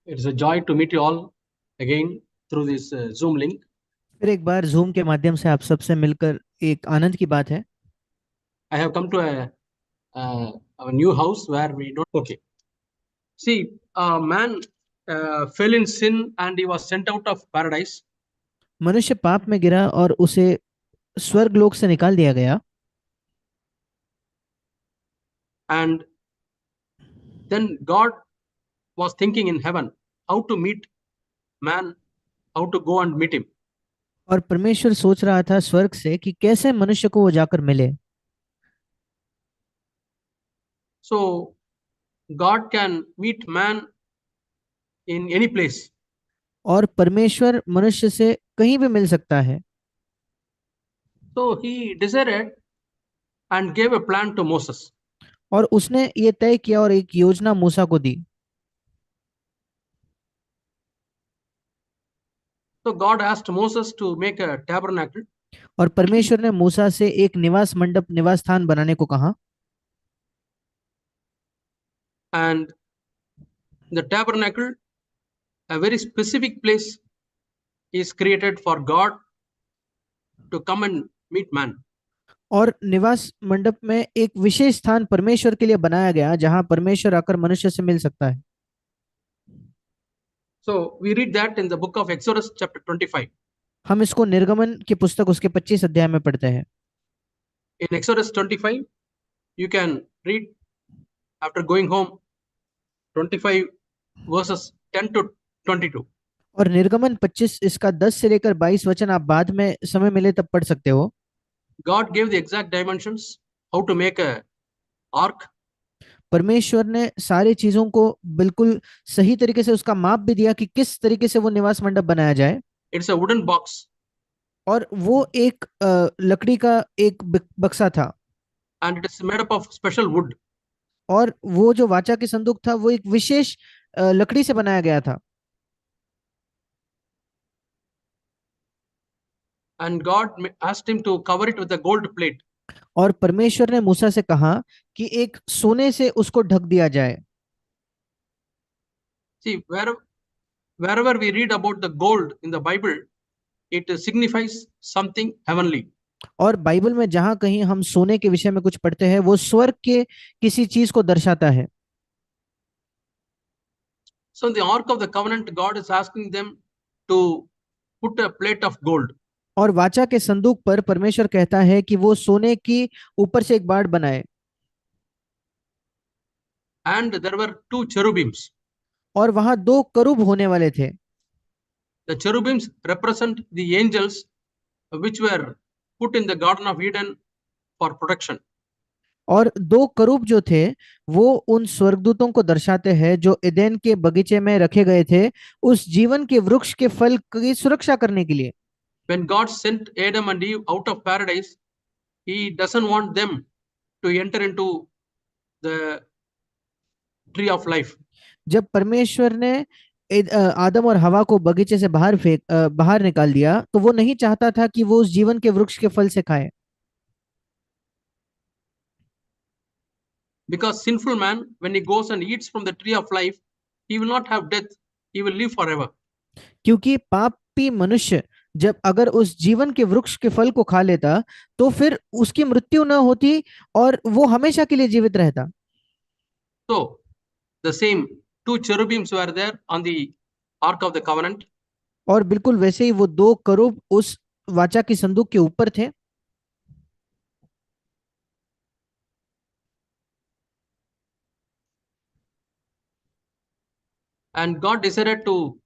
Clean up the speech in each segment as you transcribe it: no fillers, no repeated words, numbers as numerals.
It's a joy to meet you all again through this Zoom link. फिर एक बार zoom के माध्यम से आप सबसे मिलकर एक आनंद की बात है। I have come to a new house where we don't. Okay. See, a man fell in sin and he was sent out of paradise. मनुष्य पाप में गिरा और उसे स्वर्ग लोक से निकाल दिया गया। And then God was thinking in heaven how to meet man, how to go and meet him. और परमेश्वर सोच रहा था स्वर्ग से कि कैसे मनुष्य को वो जाकर मिले। So God can meet man in any place. और परमेश्वर मनुष्य से कहीं भी मिल सकता है। So he decided and gave a plan to Moses. और उसने ये तय किया और एक योजना मूसा को दी। So God asked Moses to make a tabernacle. और परमेश्वर ने मूसा से एक निवास मंडप निवास स्थान बनाने को कहा। And the tabernacle, a very specific place, is created for God to come and meet man. और निवास मंडप में एक विशेष स्थान परमेश्वर के लिए बनाया गया जहां परमेश्वर आकर मनुष्य से मिल सकता है। So we read that in the book of Exodus chapter 25. हम इसको निर्गमन की पुस्तक उसके 25 अध्याय में पढ़ते हैं। In Exodus 25, you can read after going home 25 verses 10 to 22. और निर्गमन 25 इसका 10 से लेकर 22 वचन आप बाद में समय मिले तब पढ़ सकते हो। God gave the exact dimensions how to make a ark. परमेश्वर ने सारी चीजों को बिल्कुल सही तरीके से उसका माप भी दिया कि किस तरीके से वो निवास मंडप बनाया जाए। It's a wooden box और वो एक लकड़ी का एक बक्सा था। and it is made up of special wood. और वो जो वाचा के संदूक था वो एक विशेष लकड़ी से बनाया गया था। And God asked him to cover it with a gold plate. और परमेश्वर ने मूसा से कहा कि एक सोने से उसको ढक दिया जाए। See, wherever we read about the gold in the Bible, it signifies something heavenly. और बाइबल में जहां कहीं हम सोने के विषय में कुछ पढ़ते हैं वो स्वर्ग के किसी चीज को दर्शाता है। So in the Ark of the Covenant, God is asking them to put a plate of gold. और वाचा के संदूक पर परमेश्वर कहता है कि वो सोने की ऊपर से एक बाड़ बनाए। And there were two cherubims. और वहां दो करूब होने वाले थे। The cherubims represent the angels which were put in the Garden of Eden for protection. और दो करूब जो थे वो उन स्वर्गदूतों को दर्शाते हैं जो एदेन के बगीचे में रखे गए थे उस जीवन के वृक्ष के फल की सुरक्षा करने के लिए। When God sent Adam and Eve out of paradise, He doesn't want them to enter into the tree of life. जब परमेश्वर ने आदम और हवा को बगीचे से बाहर निकाल दिया तो वो नहीं चाहता था कि वो उस जीवन के वृक्ष के फल से खाए। Because sinful man, when he goes and eats from the tree of life, he will not have death, he will live forever. क्योंकि पापी मनुष्य जब अगर उस जीवन के वृक्ष के फल को खा लेता तो फिर उसकी मृत्यु न होती और वो हमेशा के लिए जीवित रहता। So, the same two cherubims were there on the Ark of the Covenant. और बिल्कुल वैसे ही वो दो करूब उस वाचा की संदूक के ऊपर थे। And God decided to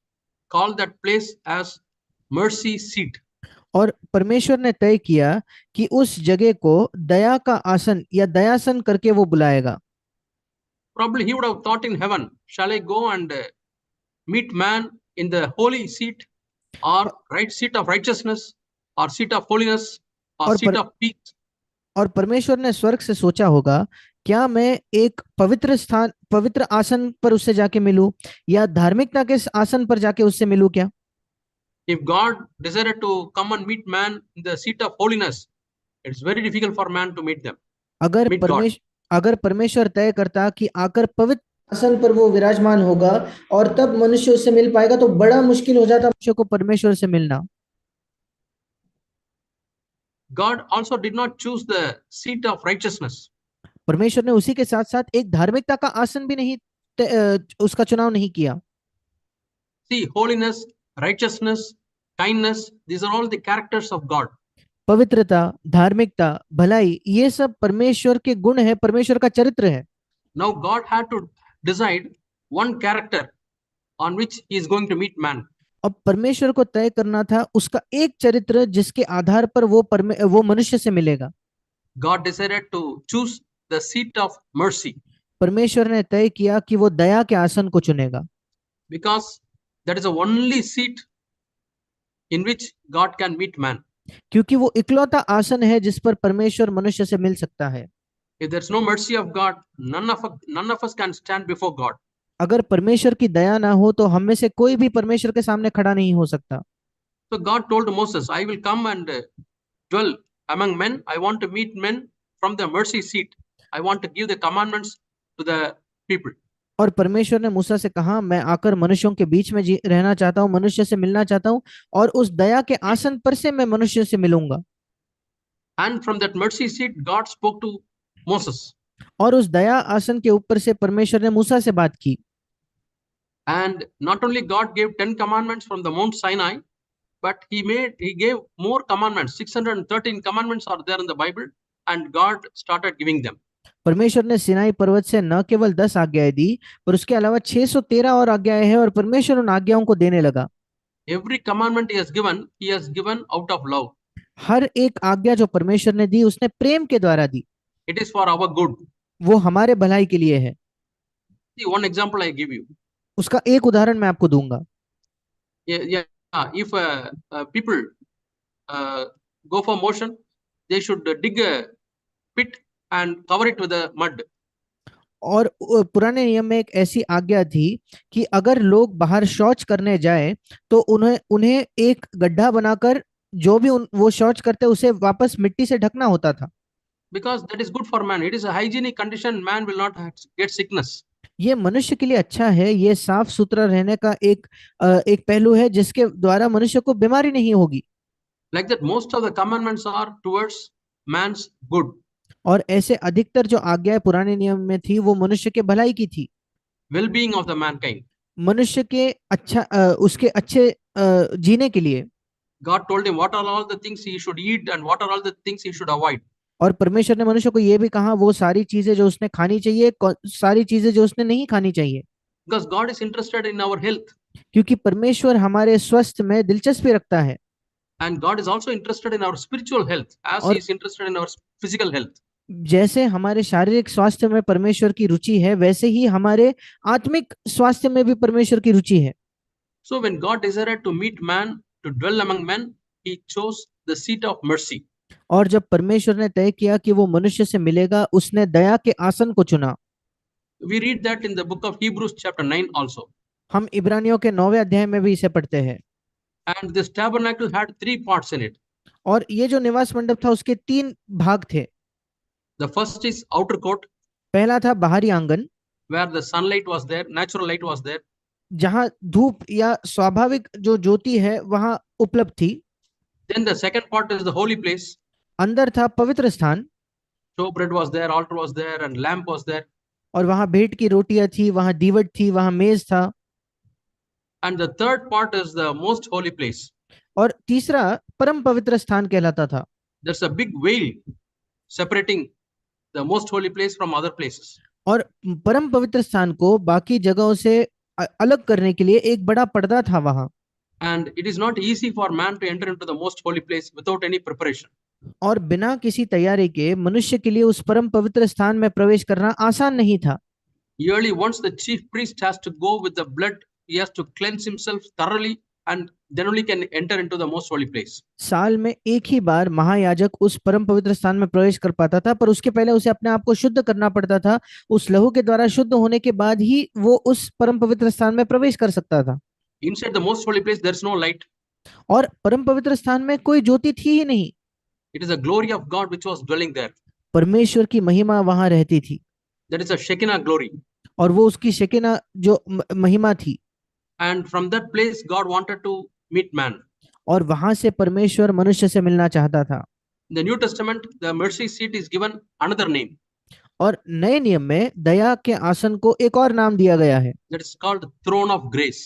call that place as mercy seat. और परमेश्वर ने तय किया कि उस जगह को दया का आसन या दयासन करके वो बुलाएगा। Probably he would have thought in heaven, shall I go and meet man in the holy seat, or right seat of righteousness, or seat of holiness, or और seat of peace? और परमेश्वर ने स्वर्ग से सोचा होगा क्या मैं एक पवित्र स्थान पवित्र आसन पर उससे जाके मिलूं या धार्मिकता के आसन पर जाके उससे मिलूं क्या। If God decided to come and meet man in the seat of holiness, it's very difficult for man to meet them, अगर meet God. परमेश्वर अगर परमेश्वर तय करता कि आकर पवित्र आसन पर वो विराजमान होगा और तब मनुष्य उससे मिल पाएगा। तो बड़ा मुश्किल हो जाता मनुष्य को परमेश्वर से मिलना। God also did not choose the seat of righteousness. परमेश्वर ने उसी के साथ साथ एक धार्मिकता का आसन भी नहीं उसका चुनाव नहीं किया। See, holiness, righteousness, kindness, these are all the characters of God. पवित्रता, धार्मिकता, भलाई, ये सब परमेश्वर के गुण है, परमेश्वर का चरित्र है। Now God had to decide one character on which he is going to meet man. अब परमेश्वर को तय करना था उसका एक चरित्र जिसके आधार पर वो मनुष्य से मिलेगा। God decided to choose the seat of mercy परमेश्वर ने तय किया कि वो दया के आसन को चुनेगा, because that is the only seat in which God can meet man. क्योंकि वो इकलौता आसन है जिस पर परमेश्वर मनुष्य से मिल सकता है। If there's no mercy of God, none of us can stand before God. अगर परमेश्वर की दया ना हो तो हम में से कोई भी परमेश्वर के सामने खड़ा नहीं हो सकता। So God told Moses, I will come and dwell among men. I want to meet men from the mercy seat. I want to give the commandments to the people. और परमेश्वर ने मूसा से कहा, मैं आकर मनुष्यों के बीच में रहना चाहता हूँ, मनुष्य से मिलना चाहता हूँ और उस दया के आसन पर से मैं मनुष्य से मिलूंगा। And from that mercy seat, God spoke to Moses. और उस दया आसन के ऊपर से परमेश्वर ने मूसा से बात की। And not only God gave 10 commandments from the Mount Sinai, but he gave more commandments. 613 commandments are there in the Bible, and God started giving them. परमेश्वर ने सिनाई पर्वत से न केवल 10 आज्ञाएं दी, पर उसके अलावा 613 और आज्ञाएं हैं और परमेश्वर उन आज्ञाओं को देने लगा। Every commandment he has given out of love. हर एक आज्ञा जो परमेश्वर ने दी उसने प्रेम के द्वारा दी। It is for our good. वो हमारे भलाई के लिए है। See, one example I give you. उसका एक उदाहरण मैं आपको दूंगा। Yeah, if people go for motion, they should dig a pit and cover it with the mud. और पुराने नियम में एक ऐसी आज्ञा थी कि अगर लोग बाहर शौच करने जाए तो उन्हें उन्हें एक गड्ढा बनाकर जो भी वो शौच करते उसे वापस मिट्टी से ढकना होता था। Because that is good for man. It is a hygienic condition. Man will not get sickness. ये मनुष्य के लिए अच्छा है, ये साफ सुथरा रहने का एक पहलू है जिसके द्वारा मनुष्य को बीमारी नहीं होगी। Like that, most of the commandments are towards man's good. और ऐसे अधिकतर जो आज्ञाएं पुराने नियम में थी वो मनुष्य के भलाई की थी, Well-being of the mankind. मनुष्य के उसके अच्छे जीने के लिए। God told him what are all the things he should eat and what are all the things he should avoid. और परमेश्वर ने मनुष्य को ये भी कहा वो सारी चीजें जो उसने खानी चाहिए, सारी चीजें जो उसने नहीं खानी चाहिए। Because God is interested in our health. क्योंकि परमेश्वर हमारे स्वास्थ्य में दिलचस्पी रखता है। And God is also interested in our spiritual health as he is interested in our physical health. जैसे हमारे शारीरिक स्वास्थ्य में परमेश्वर की रुचि है, वैसे ही हमारे आत्मिक स्वास्थ्य में भी परमेश्वर की रुचि है। So when God desired to meet man, to dwell among men, he chose the seat of mercy. और जब परमेश्वर ने तय किया कि वो मनुष्य से मिलेगा, उसने दया के आसन को चुना। We read that in the book of Hebrews chapter 9 also. हम इब्रानियों के 9वें अध्याय में भी इसे पढ़ते हैं। And this tabernacle had 3 parts in it. और ये जो निवास मंडप था उसके 3 भाग थे। The first is outer court. पहला था बाहरी आंगन, where the sunlight was there, natural light was there. जहां धूप या स्वाभाविक जो ज्योति है वहां उपलब्ध थी। Then the second part is the holy place. अंदर था पवित्र स्थान। Showbread was there, altar was there, and lamp was there. और वहां भेंट की रोटियां थी, वहां दीवट थी, वहां मेज था। And the third part is the most holy place. और तीसरा परम पवित्र स्थान कहलाता था। There's a big veil separating the most holy place from other places. और परम पवित्र स्थान को बाकी जगहों से अलग करने के लिए एक बड़ा पर्दा था वहां। And it is not easy for man to enter into the most holy place without any preparation. और बिना किसी तैयारी के मनुष्य के लिए उस परम पवित्र स्थान में प्रवेश करना आसान नहीं था। Yearly once the chief priest has to go with the blood, he has to cleanse himself thoroughly and then only can enter into the most holy place. साल में एक ही बार महायाजक उस परम पवित्र स्थान में प्रवेश कर पाता था, पर उसके पहले उसे अपने आप को शुद्ध करना पड़ता था। उस लहू के द्वारा शुद्ध होने के बाद ही वो उस परम पवित्र स्थान में प्रवेश कर सकता था। Inside the most holy place, there's no light. और परम पवित्र स्थान में कोई ज्योति थी ही नहीं। It is the glory of God which was dwelling there. परमेश्वर की महिमा वहां रहती थी। That is a Shekinah glory. और वो उसकी शेकिना जो महिमा थी, And from that place, God wanted to meet man. और वहां से परमेश्वर मनुष्य से मिलना चाहता था। In the New Testament, the mercy seat is given another name, और नए नियम में दया के आसन को एक और नाम दिया गया है, that is called throne of grace,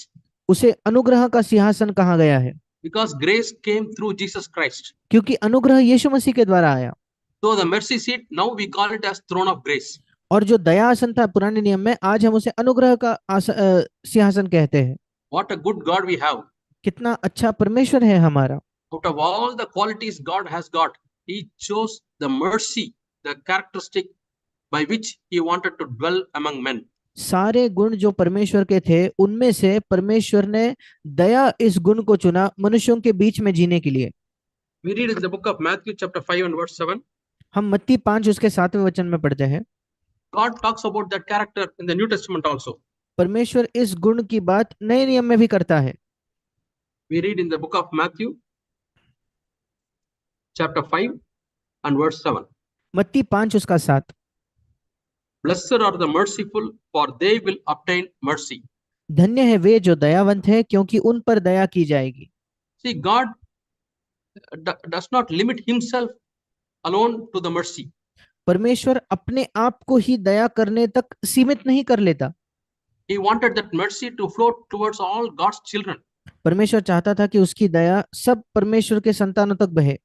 उसे अनुग्रह का सिंहासन कहा गया है, because grace came through Jesus Christ. क्योंकि अनुग्रह यीशु मसीह के द्वारा आया। So the mercy seat, now we call it as throne of grace. और जो दया आसन था पुराने नियम में, आज हम उसे अनुग्रह का सिंहासन कहते हैं। What a good God we have. कितना अच्छा परमेश्वर है हमारा। Out of all the qualities God has got, He chose the mercy, the characteristic by which He wanted to dwell among men. सारे गुण जो परमेश्वर के थे, उनमें से परमेश्वर ने दया इस गुण को चुना मनुष्यों के बीच में जीने के लिए। We read in the book of Matthew chapter 5 and verse 7. हम मत्ती 5 उसके 7वें वचन में पढ़ते हैं। God talks about that character in the New Testament also. परमेश्वर इस गुण की बात नए नियम में भी करता है। We read in the book of Matthew chapter 5 and verse 7. मत्ती 5 उसका 7। Blessed are the merciful, for they will obtain mercy. धन्य है वे जो दयावंत है, क्योंकि उन पर दया की जाएगी। See, God does not limit Himself alone to the mercy. परमेश्वर अपने आप को ही दया करने तक सीमित नहीं कर लेता। He wanted that mercy to flow towards all God's children. परमेश्वर चाहता था कि उसकी दया सब परमेश्वर के संतानों तक बहे।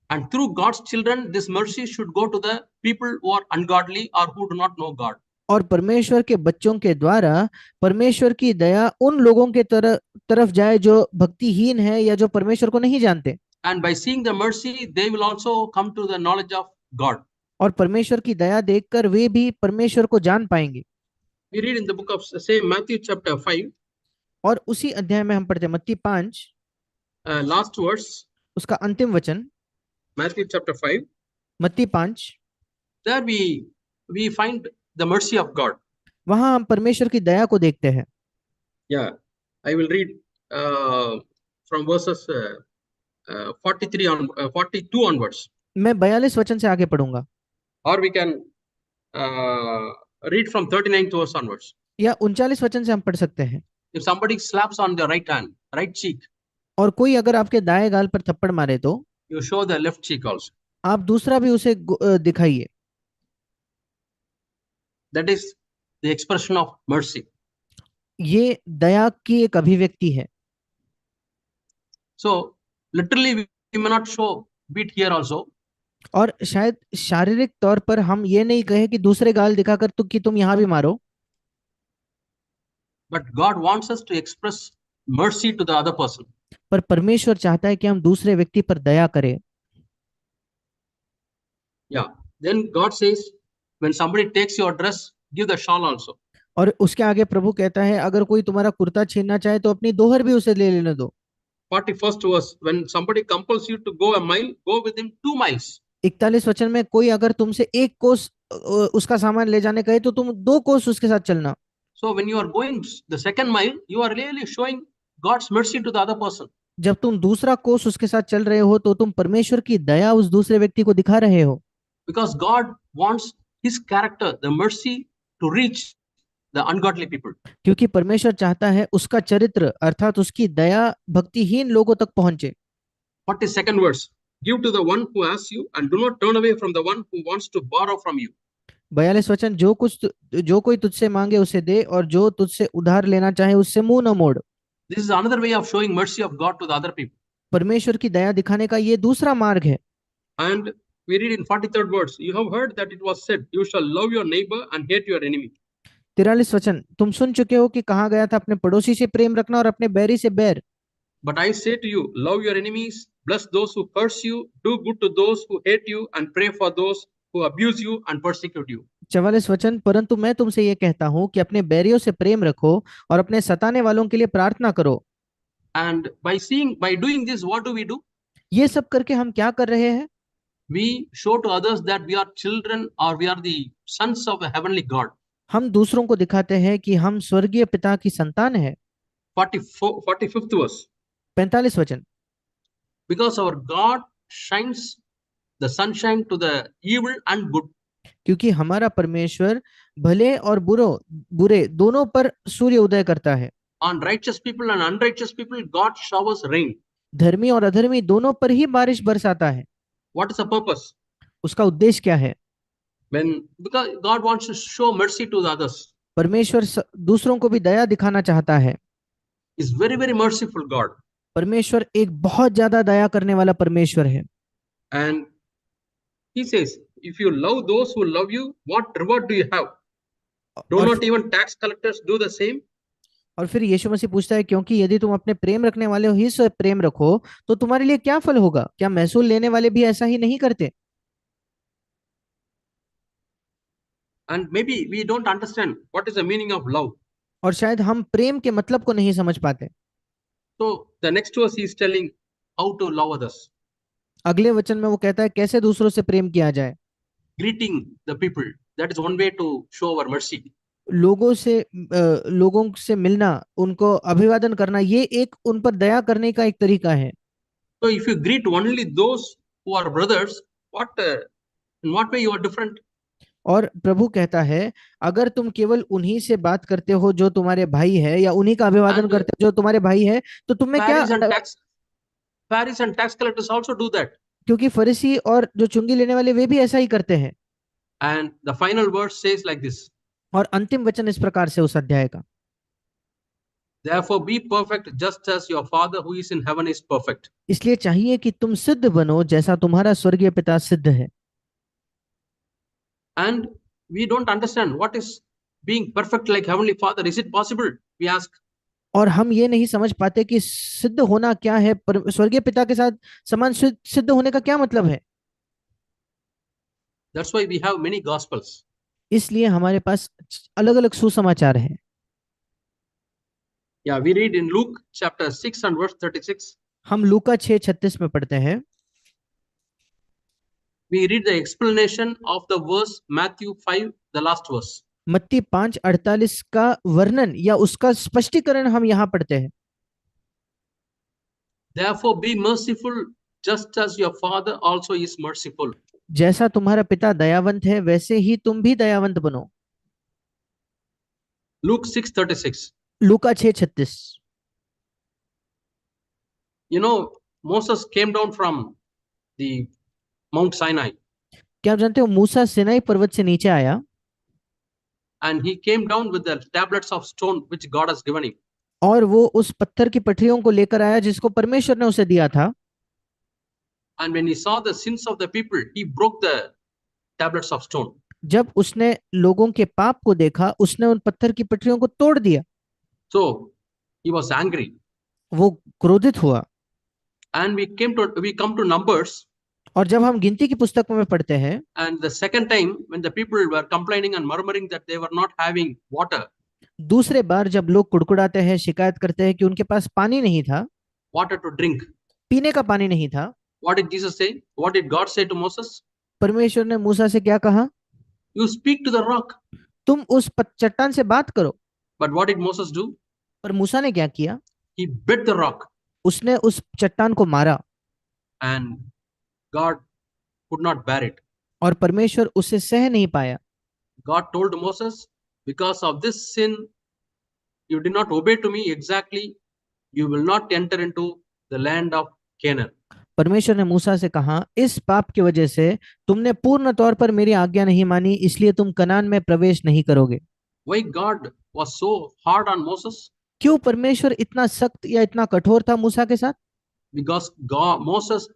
And through God's children, this mercy should go to the people who are ungodly or who do not know God. और परमेश्वर के बच्चों के द्वारा परमेश्वर की दया उन लोगों के तरफ जाए जो भक्तिहीन है या जो परमेश्वर को नहीं जानते। And by seeing the mercy, they will also come to the knowledge of God. और परमेश्वर की दया देखकर वे भी परमेश्वर को जान पाएंगे। We read in the book of same Matthew chapter 5. और उसी अध्याय में हम पढ़ते हैं मत्ती 5 last verse. उसका अंतिम वचन। Matthew chapter 5. मत्ती 5। There we find the mercy of God. वहां हम परमेश्वर की दया को देखते हैं। Yeah, I will read from verses 43 on 42 onwards. मैं 42 वचन से आगे पढ़ूंगा। Or we can read from 39th verse onwards. या 39 वचन से हम पढ़ सकते हैं। If somebody slaps on the right hand, right cheek, और कोई अगर आपके दाएं गाल पर थप्पड़ मारे तो you show the left cheek also. आप दूसरा भी उसे दिखाइए। That is the expression of mercy. ये दया की एक अभिव्यक्ति है। So literally we may not show beat here also. और शायद शारीरिक तौर पर हम ये नहीं कहे कि दूसरे गाल दिखाकर कि तुम यहाँ भी मारो। But God wants us to express mercy to the other person. पर परमेश्वर चाहता है कि हम दूसरे व्यक्ति पर दया करें। Yeah. Then God says, when somebody takes your dress, give the shawl also. और उसके आगे प्रभु कहता है, अगर कोई तुम्हारा कुर्ता छीनना चाहे तो अपनी दोहर भी उसे ले लेने दो। 41st verse, when somebody compels you to go a mile, go with him 2 miles. 41 वचन में कोई अगर तुमसे 1 कोस उसका सामान ले जाने कहे तो तुम 2 कोस उसके साथ चलना। So when you are going the second mile, you are really showing God's mercy to the other person. जब तुम दूसरा कोस उसके साथ चल रहे हो तो तुम परमेश्वर की दया उस दूसरे व्यक्ति को दिखा रहे हो। Because God wants His character, the mercy, to reach the ungodly people. क्योंकि परमेश्वर चाहता है उसका चरित्र अर्थात उसकी दया भक्तिहीन लोगों तक पहुंचे। 42nd verse, give to the one who asks you and do not turn away from the one who wants to borrow from you. 42 वचन, जो कोई तुझसे मांगे उसे दे और जो तुझसे उधार लेना चाहे उससे मुंह न मोड़। This is another way of showing mercy of God to the other people. परमेश्वर की दया दिखाने का ये दूसरा मार्ग है। And we read in 43rd verse, you have heard that it was said, you shall love your neighbor and hate your enemy. 43 वचन, तुम सुन चुके हो कि कहा गया था अपने पड़ोसी से प्रेम रखना और अपने बैरी से बैर। But I say to you, love your enemies, bless those who curse you, do good to those who hate you, and pray for those who abuse you and persecute you. 44 वचन, परंतु मैं तुमसे ये कहता हूँ कि अपने बैरियों से प्रेम रखो और अपने सताने वालों के लिए प्रार्थना करो। And by doing this, what do we do? ये सब करके हम क्या कर रहे हैं? We show to others that we are children or we are the sons of a heavenly God. हम दूसरों को दिखाते हैं कि हम स्वर्गीय पिता की संतान है। 45th verse. 45 वचन, Because our God shines the sunshine to the evil and good. क्योंकि हमारा परमेश्वर भले और बुरे दोनों पर सूर्य उदय करता है। On righteous people and unrighteous people, God showers rain. धर्मी और अधर्मी दोनों पर ही बारिश बरसाता है। What is the purpose? उसका उद्देश्य क्या है? Because God wants to show mercy to the others. परमेश्वर दूसरों को भी दया दिखाना चाहता है। Is very, very merciful God. परमेश्वर एक बहुत ज्यादा दया करने वाला परमेश्वर है। And he says, if you love those who love you, what reward do you have? Do और not even tax collectors do the same? और फिर यीशु मसीह पूछता है, क्योंकि यदि तुम अपने प्रेम रखने वाले हो ही से प्रेम रखो तो तुम्हारे लिए क्या फल होगा? क्या महसूल लेने वाले भी ऐसा ही नहीं करते? And maybe we don't understand what is the meaning of love. और शायद हम प्रेम के मतलब को नहीं समझ पाते। So the next verse he is telling how to love others. अगले वचन में वो कहता है कैसे दूसरों से प्रेम किया जाए। Greeting the people. That is one way to show our mercy. लोगों से मिलना, उनको अभिवादन करना, ये एक उन पर दया करने का एक तरीका है। So if you greet only those who are brothers, in what way you are different? और प्रभु कहता है अगर तुम केवल उन्हीं से बात करते हो जो तुम्हारे भाई है, या उन्हीं का अभिवादन And करते हो जो तुम्हारे भाई है, तो तुम में क्या? Pharisees and tax collectors also do that. क्योंकि फरीसी और जो चुंगी लेने वाले वे भी ऐसा ही करते हैं। And the final verse says like this. और अंतिम वचन इस प्रकार से उस अध्याय का, Therefore be perfect just as your Father who is in heaven is perfect. इसलिए चाहिए कि तुम सिद्ध बनो जैसा तुम्हारा स्वर्गीय पिता सिद्ध है। And we don't understand what is being perfect like Heavenly Father. Is it possible? We ask. और हम ये नहीं समझ पाते कि सिद्ध होना क्या है, स्वर्गीय पिता के साथ समान सिद्ध होने का क्या मतलब है। That's why we have many gospels. इसलिए हमारे पास अलग अलग सुसमाचार हैं। Yeah, we read in Luke chapter 6 and verse 36. हम लूका 6:36 में पढ़ते हैं। We read the explanation of the verse Matthew 5, the last verse. मत्ती 5:48 का वर्णन या उसका स्पष्टीकरण हम यहाँ पढ़ते हैं। Therefore be merciful just as your Father also is merciful. जैसा तुम्हारा पिता दयावंत है वैसे ही तुम भी दयावंत बनो। Luke 6:36. Luka 6:36। You know, Moses came down from the Mount Sinai. क्या आप जानते हो मूसा सिनाई पर्वत से नीचे आया, and he came down with the tablets of stone which God has given him. और वो उस पत्थर की पटरियों को लेकर आया जिसको परमेश्वर ने उसे दिया था। And when he saw the sins of the people, he broke the tablets of stone. जब उसने लोगों के पाप को देखा, उसने उन पत्थर की पटरियों को तोड़ दिया। So he was angry. वो क्रोधित हुआ। And we come to Numbers. और जब हम गिनती की पुस्तक में पढ़ते हैं, And the second time when the people were complaining and murmuring that they were not having water. दूसरे बार जब लोग कुड़कुड़ाते हैं, शिकायत करते हैं कि उनके पास पानी नहीं था, water to drink. पीने का पानी नहीं था, What did Jesus say? What did God say to Moses? परमेश्वर ने मूसा से क्या कहा? You speak to the rock. तुम उस चट्टान से बात करो। But what did Moses do? पर मूसा ने क्या किया? He bit the rock. उसने उस चट्टान को मारा। And God could not bear it. और परमेश्वर उसे सह नहीं पाया। God told Moses, because of this sin, you did not obey to me exactly, you will not enter into the land of Canaan. परमेश्वर ने मूसा से कहा, इस पाप की वजह से तुमने पूर्ण तौर पर मेरी आज्ञा नहीं मानी, इसलिए तुम कनान में प्रवेश नहीं करोगे। Why God was so hard on Moses? क्यों परमेश्वर इतना सख्त या इतना कठोर था मूसा के साथ? Because Moses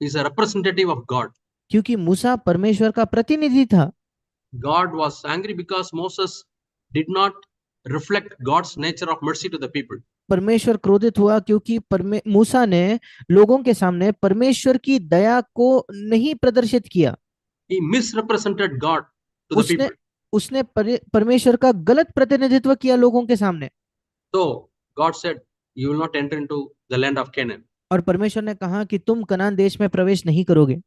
is a representative of God. क्योंकि मूसा परमेश्वर का प्रतिनिधि था। God was angry because Moses did not reflect God's nature of mercy to the people. परमेश्वर क्रोधित हुआ क्योंकि मूसा ने लोगों के सामने परमेश्वर की दया को नहीं प्रदर्शित किया। He misrepresented God to the people. उसने परमेश्वर का गलत प्रतिनिधित्व किया लोगों के सामने। So God said, you will not enter into the land of Canaan. और परमेश्वर ने कहा कि तुम कनान देश में प्रवेश नहीं करोगे।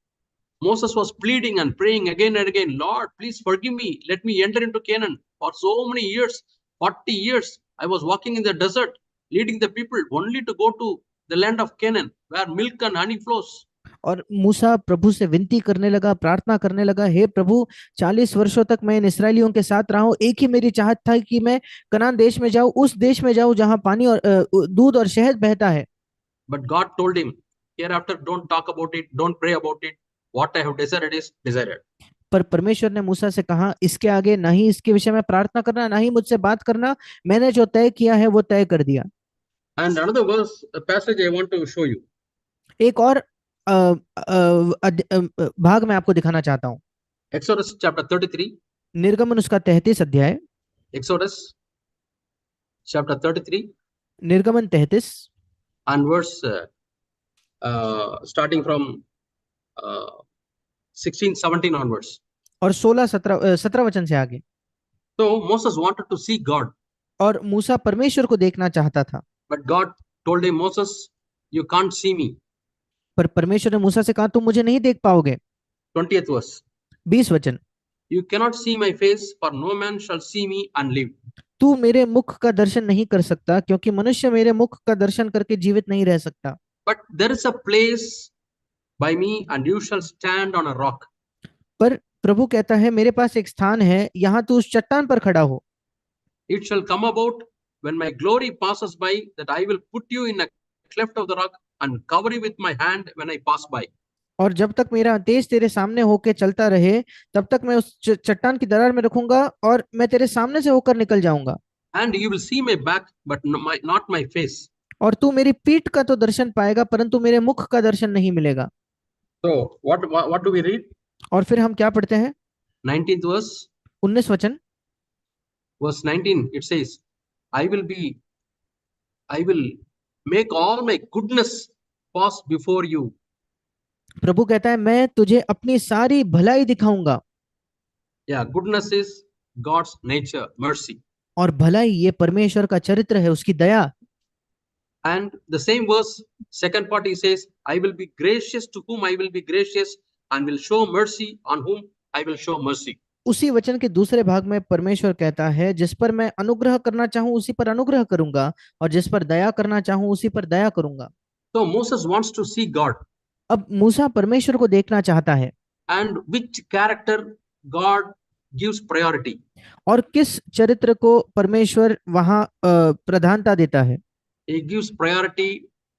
Moses was pleading and praying again and again, Lord, please forgive me. Let me enter into Canaan. For so many years, 40 years, I was walking in the desert, leading the people only to go to the land of Canaan, where milk and honey flows. और मूसा प्रभु से विनती करने लगा, प्रार्थना करने लगा, हे प्रभु, 40 वर्षों तक मैं इन इसराइलियों के साथ रहा हूँ, एक ही मेरी चाहत था कि मैं कनान देश में जाऊं, उस देश में जाऊं जहां पानी और दूध और शहद बहता है। But God told him, hereafter don't talk about it, don't pray about it. What I have decided is decided. पर परमेश्वर ने मूसा से कहा, इसके आगे ना ही इसके विषय में प्रार्थना करना, ना ही मुझसे बात करना, मैंने जो तय किया है वो तय कर दिया। And another verse, a passage I want to show you. एक और भाग मैं आपको दिखाना चाहता हूँ। Exodus chapter 33. निर्गमन उसका 33 अध्याय। Exodus chapter 33 निर्गमन 33 and verse starting from 16, 17 onwards. और 16-17 वचन से आगे। So Moses wanted to see God, और मूसा परमेश्वर को देखना चाहता था, but God told him, Moses, you can't see me. पर परमेश्वर ने मूसा से कहा, तुम मुझे नहीं देख पाओगे। 20th verse. 20 वचन, You cannot see my face, for no man shall see me and live. तू मेरे मुख का दर्शन नहीं कर सकता, क्योंकि मनुष्य मेरे मुख का दर्शन करके जीवित नहीं रह सकता। But there is a place by me, and you shall stand on a rock. पर प्रभु कहता है, मेरे पास एक स्थान है, यहाँ तू उस चट्टान पर खड़ा हो। It shall come about when my glory passes by, that I will put you in a cleft of the rock and cover you with my hand when I pass by. और जब तक मेरा तेज तेरे सामने होके चलता रहे, तब तक मैं उस चट्टान की दरार में रखूंगा और मैं तेरे सामने से होकर निकल जाऊंगा। And you will see my back, but not my face. और तू मेरी पीठ का तो दर्शन पाएगा, परंतु मेरे मुख का दर्शन नहीं मिलेगा। So what do we read? और फिर हम क्या पढ़ते हैं? 19th verse. 19 वचन, Verse 19, it says, I will make all my goodness pass before you. प्रभु कहता है, मैं तुझे अपनी सारी भलाई दिखाऊंगा। Yeah, goodness is God's nature, mercy. और भलाई ये परमेश्वर का चरित्र है, उसकी दया। And the same verse, second part, he says, I will be gracious to whom I will be gracious, and will show mercy on whom I will show mercy. उसी वचन के दूसरे भाग में परमेश्वर कहता है, जिस पर मैं अनुग्रह करना चाहूं उसी पर अनुग्रह करूंगा, और जिस पर दया करना चाहूं उसी पर दया करूंगा। So Moses wants to see God. अब मूसा परमेश्वर को देखना चाहता है। And which character God gives priority? और किस चरित्र को परमेश्वर वहां प्रधानता देता है? He gives priority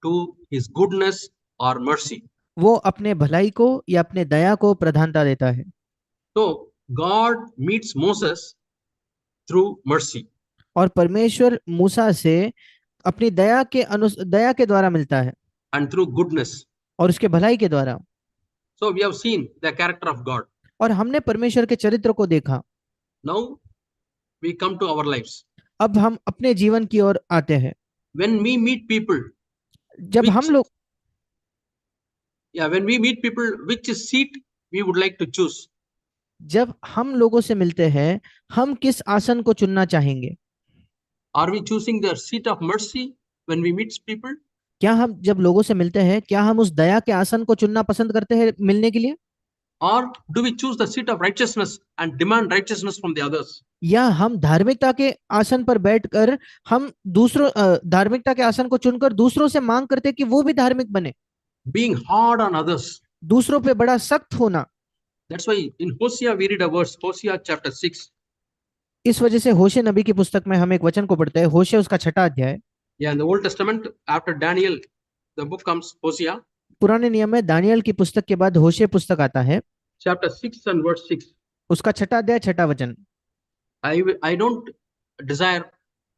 to his goodness or mercy. वो अपने भलाई को या अपने दया को प्रधानता देता है। So God meets Moses through mercy. और परमेश्वर मूसा से अपनी दया के द्वारा मिलता है, And through goodness. और उसके भलाई के द्वारा। So we have seen the character of God. और हमने परमेश्वर के चरित्र को देखा। Now we come to our lives. अब हम अपने जीवन की ओर आते हैं। When we meet people, जब हम लोग when we meet people, which seat we would like to choose? जब हम लोगों से मिलते हैं, हम किस आसन को चुनना चाहेंगे? Are we choosing the seat of mercy when we meet people? क्या हम जब लोगों से मिलते हैं, क्या हम उस दया के आसन को चुनना पसंद करते हैं मिलने के लिए? Or do we choose the seat of righteousness and demand righteousness from the others? या हम धार्मिकता के आसन पर बैठकर हम धार्मिकता के आसन को चुनकर दूसरों से मांग करते कि वो भी धार्मिक बने? Being hard on others. दूसरों पे बड़ा सख्त होना। That's why in Hosea we read a verse, Hosea chapter 6. इस वजह से होशे नबी की पुस्तक में हम एक वचन को पढ़ते हैं, होशे उसका 6वां अध्याय। Yeah, in the Old Testament, after Daniel, the book comes Hosea. पुराने नियम में दानियल की पुस्तक के बाद होशे पुस्तक आता है। Chapter 6 and verse 6. उसका 6वां अध्याय 6वां वचन। I don't desire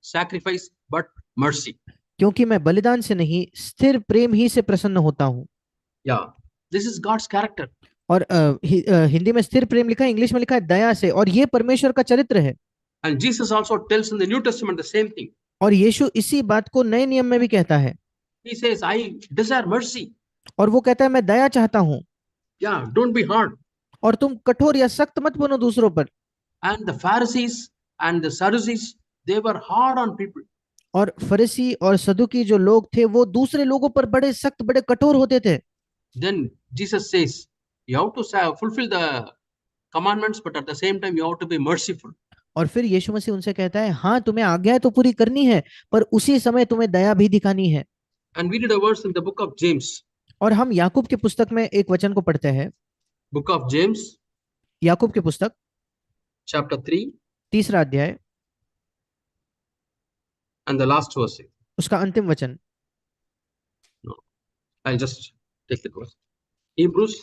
sacrifice but mercy. क्योंकि मैं बलिदान से नहीं, स्थिर प्रेम ही से प्रसन्न होता हूँ। Yeah, this is God's character. और हिंदी में स्थिर प्रेम लिखा है, इंग्लिश में लिखा है दया से, और ये परमेश्वर का चरित्र है। And Jesus also tells in the New Testament the same thing. और यीशु इसी बात को नए नियम में भी कहता है। He says, I desire mercy. और वो कहता है, मैं दया चाहता हूँ। Yeah, don't be hard. और तुम कठोर या सख्त मत बनो दूसरों पर। And the Pharisees and the Sadducees, they were hard on people. और फरीसी और सदुकी जो लोग थे, वो दूसरे लोगों पर बड़े सख्त, बड़े कठोर होते थे। Then Jesus says, you have to fulfill the commandments, but at the same time you have to be merciful. और फिर यीशु मसीह उनसे कहता है, हाँ तुम्हें आज्ञाएं तो पूरी करनी है, पर उसी समय तुम्हें दया भी दिखानी है। And we read a verse in the book of James. और हम याकूब की पुस्तक में एक वचन को पढ़ते हैं। Book of James, याकूब की पुस्तक chapter 3, तीसरा अध्याय and the last verse. उसका अंतिम वचन। No, I'll just take the verse. Hebrews,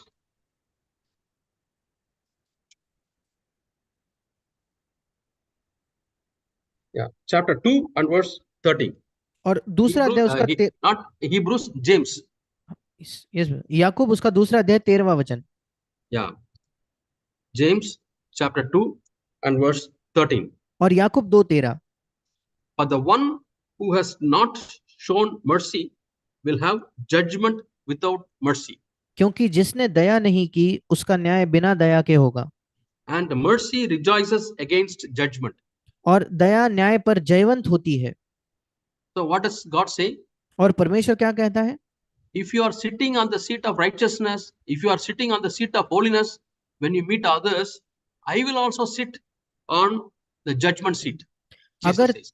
chapter 2 and verse 13. और दूसरा Hebrew, अध्याय उसका not Hebrews, James. यस, याकूब उसका दूसरा अध्याय 13वां वचन। Yeah, James chapter 2 and verse 13. और याकूब 2:13। For the one who has not shown mercy will have judgment without mercy, क्योंकि जिसने दया नहीं की उसका न्याय बिना दया के होगा, and mercy rejoices against judgment. और दया न्याय पर जयवंत होती है। So what does God say? और परमेश्वर क्या कहता है? If you are sitting on the seat of righteousness, if you are sitting on the seat of holiness, when you meet others, I will also sit on the judgment seat. Jesus अगर says.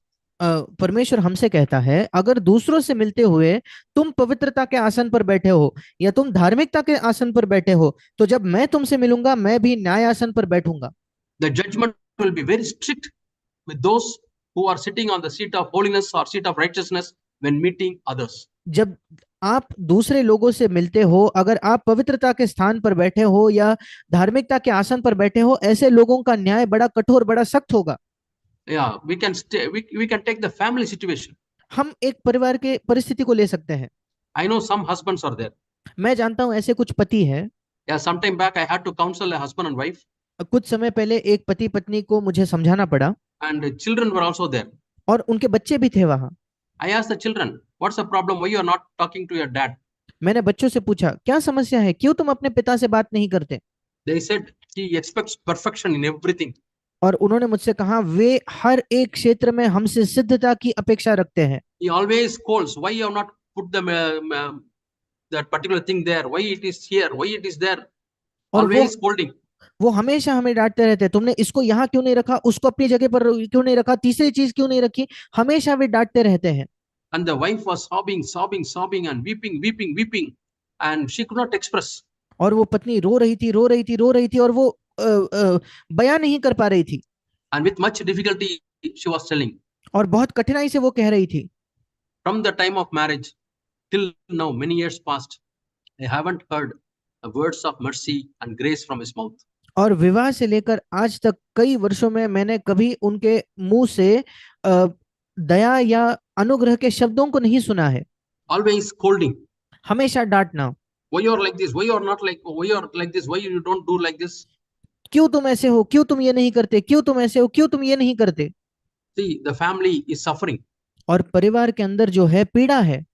परमेश्वर हमसे कहता है, अगर दूसरों से मिलते हुए तुम पवित्रता के आसन पर बैठे हो या तुम धार्मिकता के आसन पर बैठे हो, तो जब मैं तुमसे मिलूंगा मैं भी न्याय आसन पर बैठूंगा। The judgment will be very strict with those who are sitting on the seat of holiness or seat of righteousness when meeting others. जब आप दूसरे लोगों से मिलते हो, अगर आप पवित्रता के स्थान पर बैठे हो या धार्मिकता के आसन पर बैठे हो, ऐसे लोगों का न्याय बड़ा कठोर, बड़ा सख्त होगा। Yeah, we can take the family situation. हम एक परिवार के परिस्थिति को ले सकते हैं। I know some husbands are there. मैं जानता हूं ऐसे कुछ पति हैं। Yeah, some time back I had to counsel a husband and wife, कुछ समय पहले एक पति पत्नी को मुझे समझाना पड़ा, and children were also there. और उनके बच्चे भी थे वहां। I asked the children, "What's the problem? Why you are not talking to your dad?" मैंने बच्चों से पूछा, क्या समस्या है, क्यों तुम अपने पिता से बात नहीं करते? They said he expects perfection in everything. और उन्होंने मुझसे कहा, वे हर एक क्षेत्र में हमसे सिद्धता की अपेक्षा रखते हैं। He always scolds. Why you have not put that particular thing there? Why it is here? Why it is there? और Always scolding. वो हमेशा हमें डांटते रहते हैं, तुमने इसको यहाँ क्यों नहीं रखा, उसको अपनी जगह पर क्यों नहीं रखा, तीसरी चीज क्यों नहीं रखी, हमेशा वे डांटते रहते हैं। And the wife was sobbing, sobbing, sobbing, and weeping, weeping, weeping, and she could not express. और वो पत्नी रो रही थी, रो रही थी, रो रही थी, और वो बयां नहीं कर पा रही थी। And with much difficulty, she was telling. और बहुत कठिनाई से वो कह रही थी, From the time of marriage till now, many years passed, I haven't heard the words of mercy and grace from his mouth. और विवाह से लेकर आज तक कई वर्षों में मैंने कभी उनके मुंह से दया या अनुग्रह के शब्दों को नहीं सुना है। Always scolding. हमेशा डांटना, Why you are like this? Why you are not like? Why you are like this? Why you don't do like this? क्यों तुम ऐसे हो, क्यों तुम ये नहीं करते, क्यों तुम ऐसे हो, क्यों तुम ये नहीं करते। See, the family is suffering और परिवार के अंदर जो है पीड़ा है,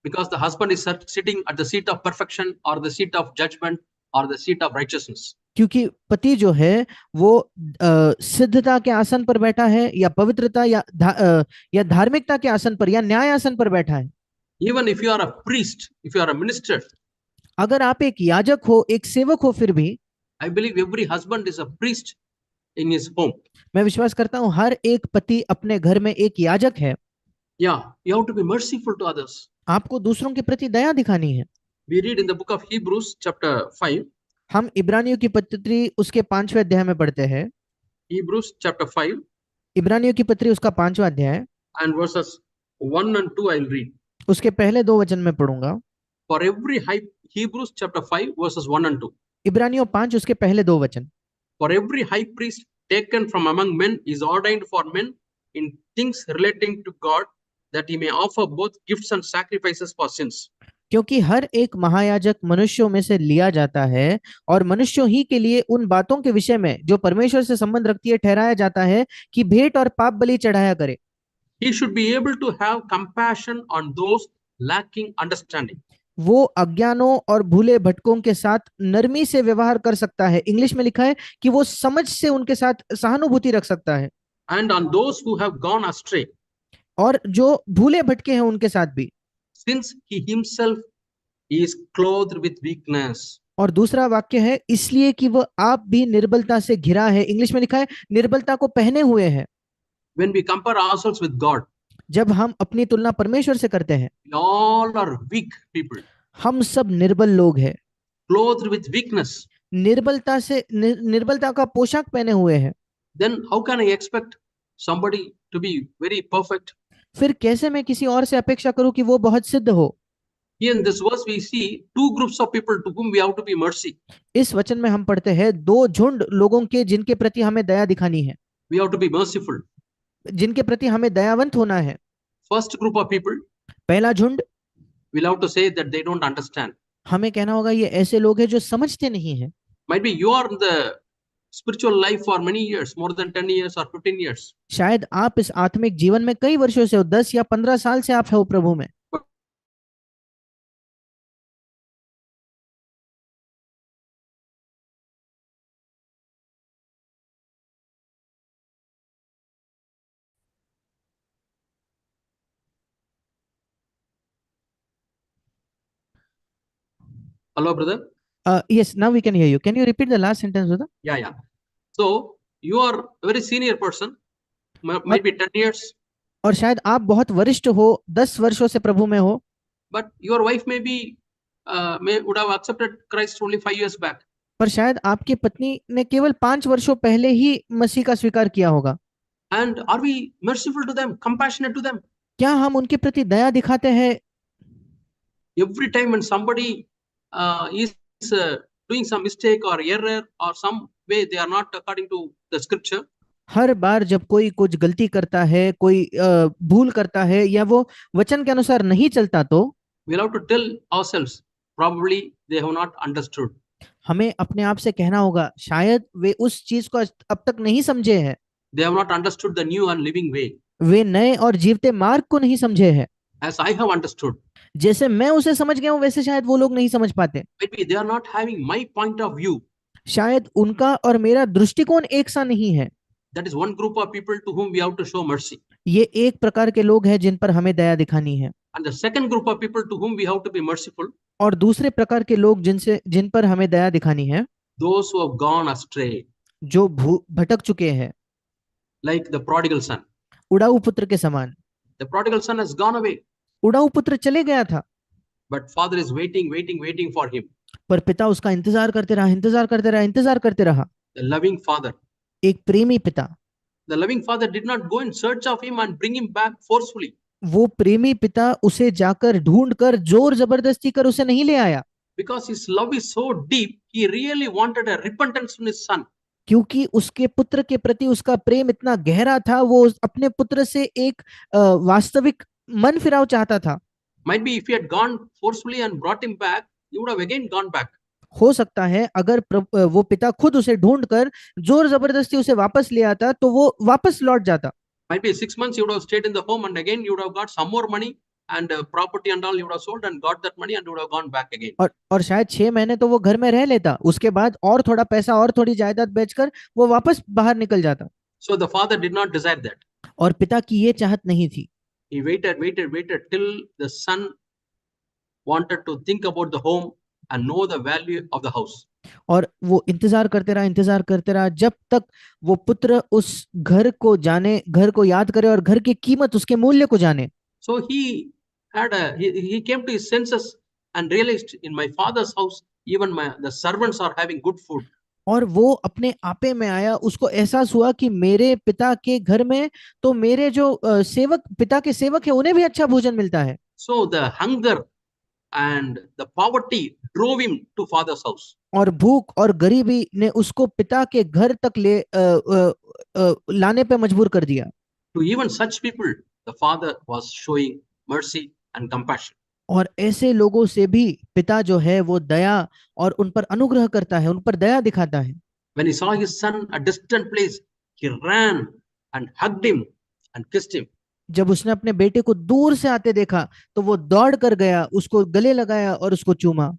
because the husband is sitting at the seat of perfection or the seat of judgment or the seat of righteousness. क्योंकि पति जो है वो सिद्धता के आसन पर बैठा है या पवित्रता या धार्मिकता के आसन पर या न्याय आसन पर बैठा है। Even if you are a priest, if you are a minister, अगर आप एक याजक हो, एक सेवक हो, फिर भी I believe every husband is a priest in his home. मैं विश्वास करता हूं हर एक पति अपने घर में एक याजक है। Yeah, you have to be merciful to others. आपको दूसरों के प्रति दया दिखानी है। We read in the book of Hebrews chapter 5. हम इब्रानियों की पत्री उसके 5वें अध्याय में पढ़ते हैं। Hebrews chapter 5 इब्रानियों की पत्री उसका 5वां अध्याय and verses 1 and 2 I'll read. उसके पहले 2 वचन में पढ़ूंगा। For every Hebrews chapter 5 verses 1 and 2. इब्रानियों 5 उसके पहले 2 वचन। For every high priest taken from among men is ordained for men in things relating to God, that he may offer both gifts and sacrifices for sins. क्योंकि हर एक महायाजक मनुष्यों में से लिया जाता है और मनुष्यों ही के लिए उन बातों के विषय में जो परमेश्वर से संबंध रखती है ठहराया जाता है कि भेंट और पाप बलि चढ़ाया करे। He should be able to have compassion on those lacking understanding. वो अज्ञानों और भूले भटकों के साथ नरमी से व्यवहार कर सकता है। इंग्लिश में लिखा है कि वो समझ से उनके साथ सहानुभूति रख सकता है। And on those who have gone astray, और जो भूले भटके हैं उनके साथ भी, since he himself is clothed with weakness. और दूसरा वाक्य है, इसलिए कि वह आप भी निर्बलता से घिरा है। इंग्लिश में लिखा है निर्बलता को पहने हुए है। When we compare ourselves with God, जब हम अपनी तुलना परमेश्वर से करते हैं, we all are weak people. हम सब निर्बल लोग हैं, clothed with weakness. निर्बलता का पोशाक पहने हुए हैं। Then how can I expect somebody to be very perfect? फिर कैसे मैं किसी और से अपेक्षा करूं कि वो बहुत सिद्ध हो। Here in this verse, we see two groups of people to whom we have to be mercy. इस वचन में हम पढ़ते हैं दो झुंड लोगों के जिनके प्रति हमें दया दिखानी है, We have to be merciful. जिनके प्रति हमें दयावंत होना है। First group of people, पहला झुंड, we'll have to say that they don't understand. हमें कहना होगा ये ऐसे लोग हैं जो समझते नहीं है। Might be you are in the spiritual life for many years, more than 10 years or 15 years. शायद आप इस आत्मिक जीवन में कई वर्षों से हो, 10 या 15 साल से आप हो प्रभु में। Hello, brother. Yes, now we can hear you. Can you repeat the last sentence, brother? Yeah. So you are a very senior person, might be 10 years, और शायद आप बहुत वरिष्ठ हो, 10 वर्षों से प्रभु में हो, but your wife would have accepted Christ only 5 years back. पर शायद आपकी पत्नी ने केवल 5 वर्षों पहले ही मसीह का स्वीकार किया होगा। And are we merciful to them, compassionate to them? क्या हम उनके प्रति दया दिखाते हैं? Every time when somebody is doing some mistake or error or some way they are not according to the scripture, हर बार जब कोई कुछ गलती करता है, कोई भूल करता है या वो वचन के अनुसार नहीं चलता, तो we'll have to tell ourselves probably they have not understood. हमें अपने आप से कहना होगा शायद वे उस चीज को अब तक नहीं समझे हैं, They have not understood the new and living way वे नए और जीवते मार्ग को नहीं समझे हैं। as I have understood. जैसे मैं उसे समझ गया हूं वैसे शायद वो लोग नहीं समझ पाते। Maybe they are not having my point of view. शायद उनका और मेरा दृष्टिकोण एक सा नहीं है। That is one group of people to whom we have to show mercy. ये एक प्रकार के लोग हैं जिन पर हमें दया दिखानी है। And the second group of people to whom we have to be merciful, और दूसरे प्रकार के लोग जिन पर हमें दया दिखानी है, those who have gone astray, जो भटक चुके हैं, like the prodigal son. उड़ाऊ पुत्र के समान। The prodigal son has gone away, उड़ाऊ पुत्र चले गया था, but father is waiting for him. पर पिता उसका इंतजार करते रहा। The loving father. एक प्रेमी पिता। The loving father did not go in search of him and bring him back forcefully. वो प्रेमी पिता उसे जाकर ढूंढकर जोर जबरदस्ती कर उसे नहीं ले आया। Because his love is so deep, he really wanted a repentance from his son. क्योंकि उसके पुत्र के प्रति उसका प्रेम इतना गहरा था, वो अपने पुत्र से एक वास्तविक मन फिराव चाहता था। Might be if he had gone forcefully and brought him back, he would have again gone back. हो सकता है अगर वो पिता खुद उसे ढूंढकर जोर जबरदस्ती उसे वापस ले आता तो वो वापस लौट जाता। Might be 6 months you would have stayed in the home and again you would have got some more money and property and all you would have sold and got that money and you would have gone back again. और शायद 6 महीने तो वो घर में रह लेता, उसके बाद और थोड़ा पैसा और थोड़ी जायदाद बेचकर वो वापस बाहर निकल जाता। So the father did not desire that. और पिता की ये चाहत नहीं थी। He waited till the son wanted to think about the home and know the value of the house. और वो इंतजार करते रहा जब तक वो पुत्र उस घर को जाने, घर को याद करे और घर की कीमत, उसके मूल्य को जाने। So he came to his senses and realized in my father's house even the servants are having good food. और वो अपने आपे में आया, उसको एहसास हुआ कि मेरे पिता के घर में तो मेरे जो पिता के सेवक है उन्हें भी अच्छा भोजन मिलता है। So the hunger and the poverty drove him to father's house. और भूख और गरीबी ने उसको पिता के घर तक लाने पे मजबूर कर दिया। To even such people, the father was showing mercy and compassion. और ऐसे लोगों से भी पिता जो है वो दया और उन पर अनुग्रह करता है, उन पर दया दिखाता है। When he saw his son at a distant place, he ran and hugged him and kissed him. जब उसने अपने बेटे को दूर से आते देखा तो वो दौड़ कर गया, उसको गले लगाया और उसको चूमा।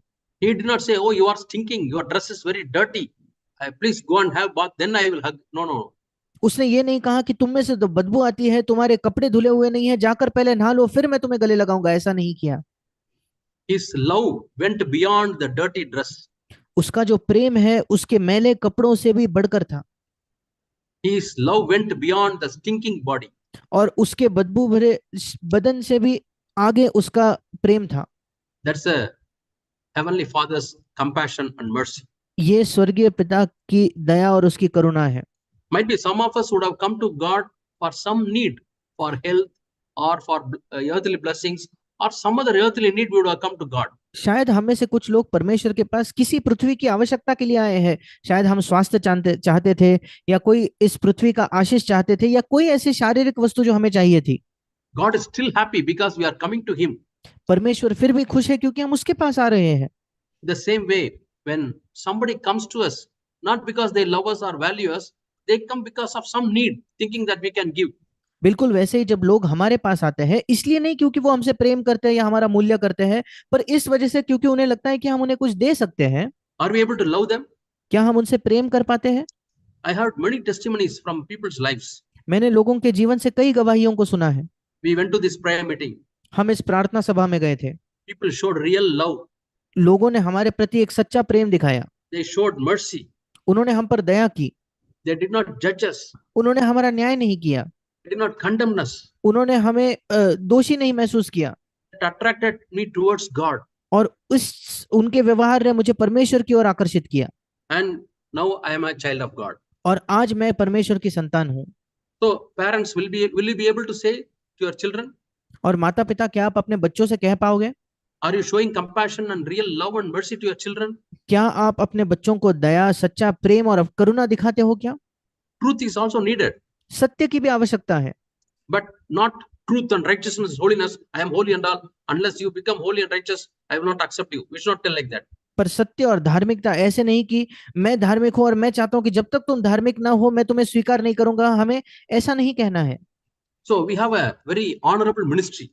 He did not say, "Oh, you are stinking. Your dress is very dirty. Please go and have bath. Then I will hug." No. उसने ये नहीं कहा कि तुम में से तो बदबू आती है, तुम्हारे कपड़े धुले हुए नहीं है, जाकर पहले नहा लो फिर मैं तुम्हें गले लगाऊंगा, ऐसा नहीं किया। His love went beyond the dirty dress. उसका जो प्रेम है उसके मैले कपड़ों से भी बढ़कर था। His love went beyond the stinking body. और उसके बदबू भरे बदन से भी आगे उसका प्रेम था। That's a Heavenly Father's compassion and mercy. ये स्वर्गीय पिता की दया और उसकी करुणा है। Might be some of us would have come to God for some need, for health or for earthly blessings or some other earthly need, we would have come to God. शायद हमें से कुछ लोग परमेश्वर के पास किसी पृथ्वी की आवश्यकता के लिए आए हैं। शायद हम स्वास्थ्य चाहते थे, या कोई इस पृथ्वी का आशीष चाहते थे, या कोई ऐसी शारीरिक वस्तु जो हमें चाहिए थी। God is still happy because we are coming to Him. परमेश्वर फिर भी खुश है क्योंकि हम उसके पास आ रहे हैं। The same way, when somebody comes to us, not because they love us or value us, they come because of some need, thinking that we can give. बिल्कुल वैसे ही जब लोग हमारे पास आते हैं, इसलिए नहीं क्योंकि वो हमसे प्रेम करते हैं या हमारा मूल्य करते हैं, पर इस वजह से क्योंकि उन्हें लगता है कि हम उन्हें कुछ दे सकते हैं। Are we able to love them? क्या हम उनसे प्रेम कर पाते हैं? I heard many testimonies from people's lives. मैंने लोगों के जीवन से कई गवाहियों को सुना है। We went to this prayer meeting. हम इस प्रार्थना सभा में गए थे। People showed real love. लोगों ने हमारे प्रति एक सच्चा प्रेम दिखाया। They showed mercy. उन्होंने हम पर दया की। They did not judge us. उन्होंने हमारा न्याय नहीं किया। They did not condemn us. उन्होंने हमें दोषी नहीं महसूस किया। It attracted me towards God. और उनके व्यवहार ने मुझे परमेश्वर की ओर आकर्षित किया। And now I am a child of God. और आज मैं परमेश्वर की संतान हूँ। So parents, will you be able to say to your children? और माता पिता, क्या आप अपने बच्चों से कह पाओगे? Are you showing compassion and real love and mercy to your children? क्या आप अपने बच्चों को दया, सच्चा प्रेम और करुणा दिखाते हो क्या? Truth is also needed. सत्य की भी आवश्यकता है। But not truth and righteousness, holiness. I am holy and all. Unless you become holy and righteous, I will not accept you. We should not tell like that. पर सत्य और धार्मिकता ऐसे नहीं कि मैं धार्मिक हूं और मैं चाहता हूं कि जब तक तुम धार्मिक ना हो मैं तुम्हें स्वीकार नहीं करूंगा। हमें ऐसा नहीं कहना है। So we have a very honorable ministry.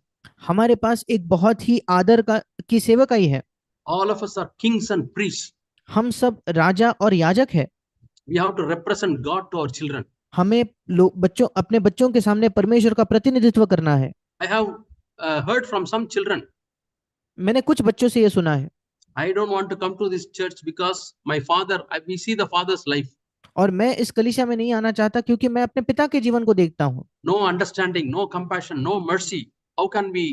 हमारे पास एक बहुत ही आदर की सेवकाई है। All of us are kings and priests. हम सब राजा और याजक है। We have to represent God to our children. हमें अपने बच्चों के सामने परमेश्वर का प्रतिनिधित्व करना है। I have heard from some children. मैंने कुछ बच्चों से ये सुना है। I don't want to come to this church because my father, we see the father's life. और मैं इस कलीसिया में नहीं आना चाहता क्योंकि मैं अपने पिता के जीवन को देखता हूँ। No understanding, no compassion, no mercy. How can we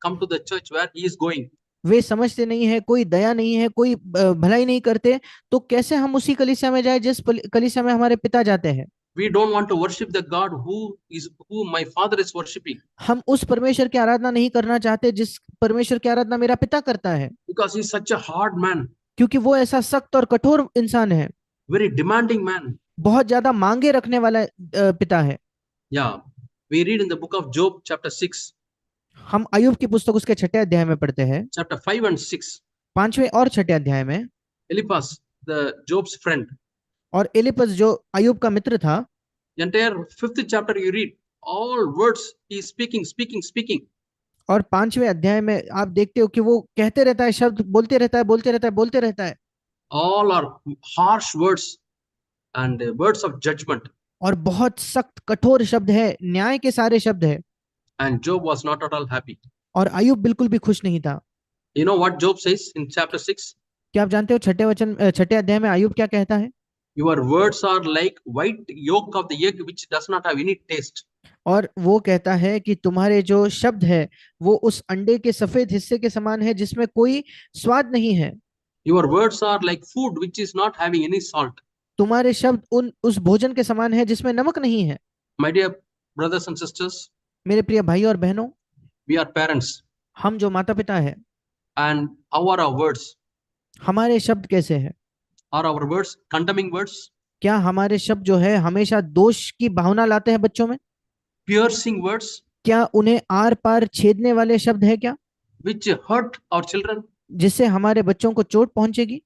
come to the church where he is going? वे समझते नहीं है, कोई दया नहीं है, कोई भलाई नहीं करते, तो कैसे हम उसी कलीसिया में जाए जिस कलीसिया में हमारे पिता जाते हैं। We don't want to worship the God who my father is worshiping. हम उस परमेश्वर की आराधना नहीं करना चाहते जिस परमेश्वर की आराधना मेरा पिता करता है। Because he is such a hard man. क्योंकि वो ऐसा सख्त और कठोर इंसान है। Very demanding man. बहुत ज्यादा मांगे रखने वाला पिता है। Yeah. We read in the book of Job chapter 6. हम अय्यूब की पुस्तक उसके 6ठे अध्याय में पढ़ते हैं। Chapter 5 and 6. 5वें और 6ठे अध्याय में Eliphaz, the Job's friend. और एलिपस जो अय्यूब का मित्र था। The entire 5th chapter you read, all words he is speaking. और 5वें अध्याय में आप देखते हो कि वो कहते रहता है, शब्द बोलते रहता है। All are harsh words and words of judgment. और बहुत सख्त कठोर शब्द है, न्याय के सारे शब्द है। And Job was not at all happy. और अय्यूब बिल्कुल भी खुश नहीं था। You know what Job says in chapter 6? क्या आप जानते हो 6ठे अध्याय में अय्यूब क्या कहता है? Your words are like white yolk of the egg which does not have any taste. और वो कहता है कि तुम्हारे जो शब्द है वो उस अंडे के सफेद हिस्से के समान है जिसमें कोई स्वाद नहीं है। Your words are like food which is not having any salt. तुम्हारे शब्द उस भोजन के समान है जिसमें नमक नहीं है। My dear brothers and sisters, मेरे प्रिय भाई और बहनों, we are parents. हम जो माता पिता है, And how are our words? हमारे शब्द कैसे हैं? Are our words condemning words? क्या हमारे शब्द जो है हमेशा दोष की भावना लाते हैं बच्चों में? Piercing words? क्या उन्हें आर पार छेदने वाले शब्द है क्या? Which hurt our children? जिससे हमारे बच्चों को चोट पहुंचेगी?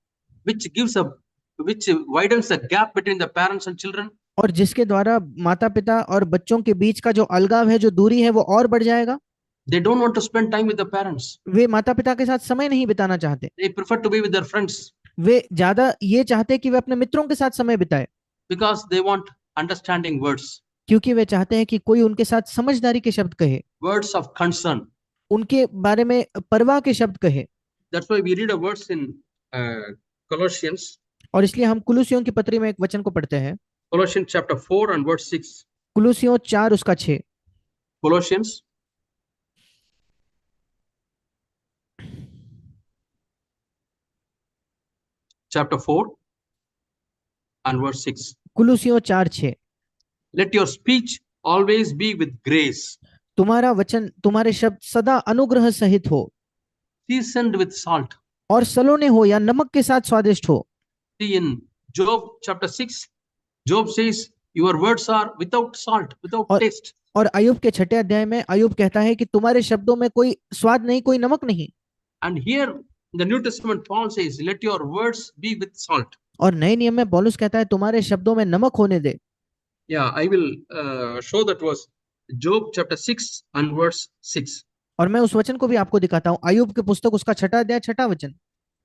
Which widens the gap between the parents and children? और जिसके द्वारा माता पिता और बच्चों के बीच का जो अलगाव है, जो दूरी है, वो और बढ़ जाएगा। They don't want to spend time with the parents. वे माता पिता के साथ समय नहीं बिताना चाहते। They prefer to be with their friends. वे ज्यादा ये चाहते कि वे अपने मित्रों के साथ समय बिताए। Because they want understanding words. क्योंकि वे चाहते हैं कि कोई उनके साथ समझदारी के शब्द कहे, Words of concern. उनके बारे में परवाह के शब्द कहे। That's why we read a verse in Colossians. और इसलिए हम कुलुसियों की पत्री में एक वचन को पढ़ते हैं। Colossians chapter 4 and verse 6. कुलुसियों 4 उसका 6। Colossians chapter 4 and verse 6. कुलुसियों 4:6। Let your speech always be with grace, तुम्हारा वचन, तुम्हारे शब्द सदा अनुग्रह सहित हो seasoned with salt. और सलोने हो या नमक के साथ स्वादिष्ट हो। See, in Job chapter 6, Job says, your words are without salt, without और taste. और अय्यूब के 6 अध्याय में अय्यूब कहता है कि तुम्हारे शब्दों में कोई स्वाद नहीं, कोई नमक नहीं। And here in the New Testament, Paul says, let your words be with salt. और नए नियम में पौलुस कहता है तुम्हारे शब्दों में नमक होने दे। Yeah, I will show that was Job chapter 6 and verse 6. और मैं उस वचन को भी आपको दिखाता हूँ, अय्यूब की पुस्तक उसका 6 अध्याय 6 वचन।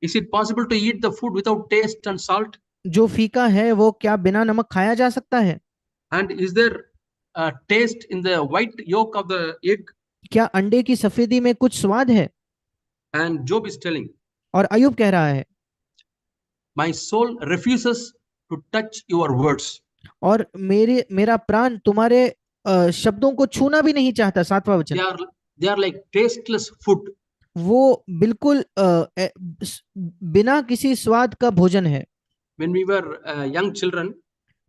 Is it possible to eat the food without taste and salt? जो फीका है वो क्या बिना नमक खाया जा सकता है? And is there a taste in the white yolk of the egg? क्या अंडे की सफेदी में कुछ स्वाद है? And Job is telling, और अय्यूब कह रहा है my soul refuses to touch your words. और मेरा प्राण तुम्हारे शब्दों को छूना भी नहीं चाहता। 7वां वचन। They are like tasteless food. वो बिल्कुल बिना किसी स्वाद का भोजन है। When we were young children,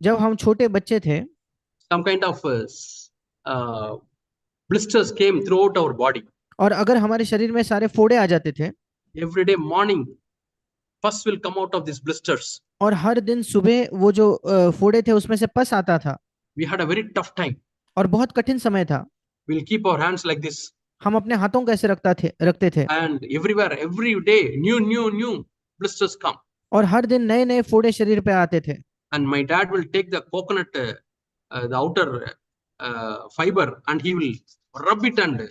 जब हम छोटे बच्चे थे, some kind of blisters came throughout our body. और अगर हमारे शरीर में सारे फोड़े आ जाते थे, Every day morning, pus will come out of these blisters. और हर दिन सुबह वो जो फोड़े थे उसमें से पस आता था। We had a very tough time. और बहुत कठिन समय था। We'll keep our hands like this. हम अपने हाथों को ऐसे रखते थे। And everywhere, every day, new blisters come. और हर दिन नए नए फोड़े शरीर पे आते थे। And my dad will take the coconut, the outer fiber, and he will rub it and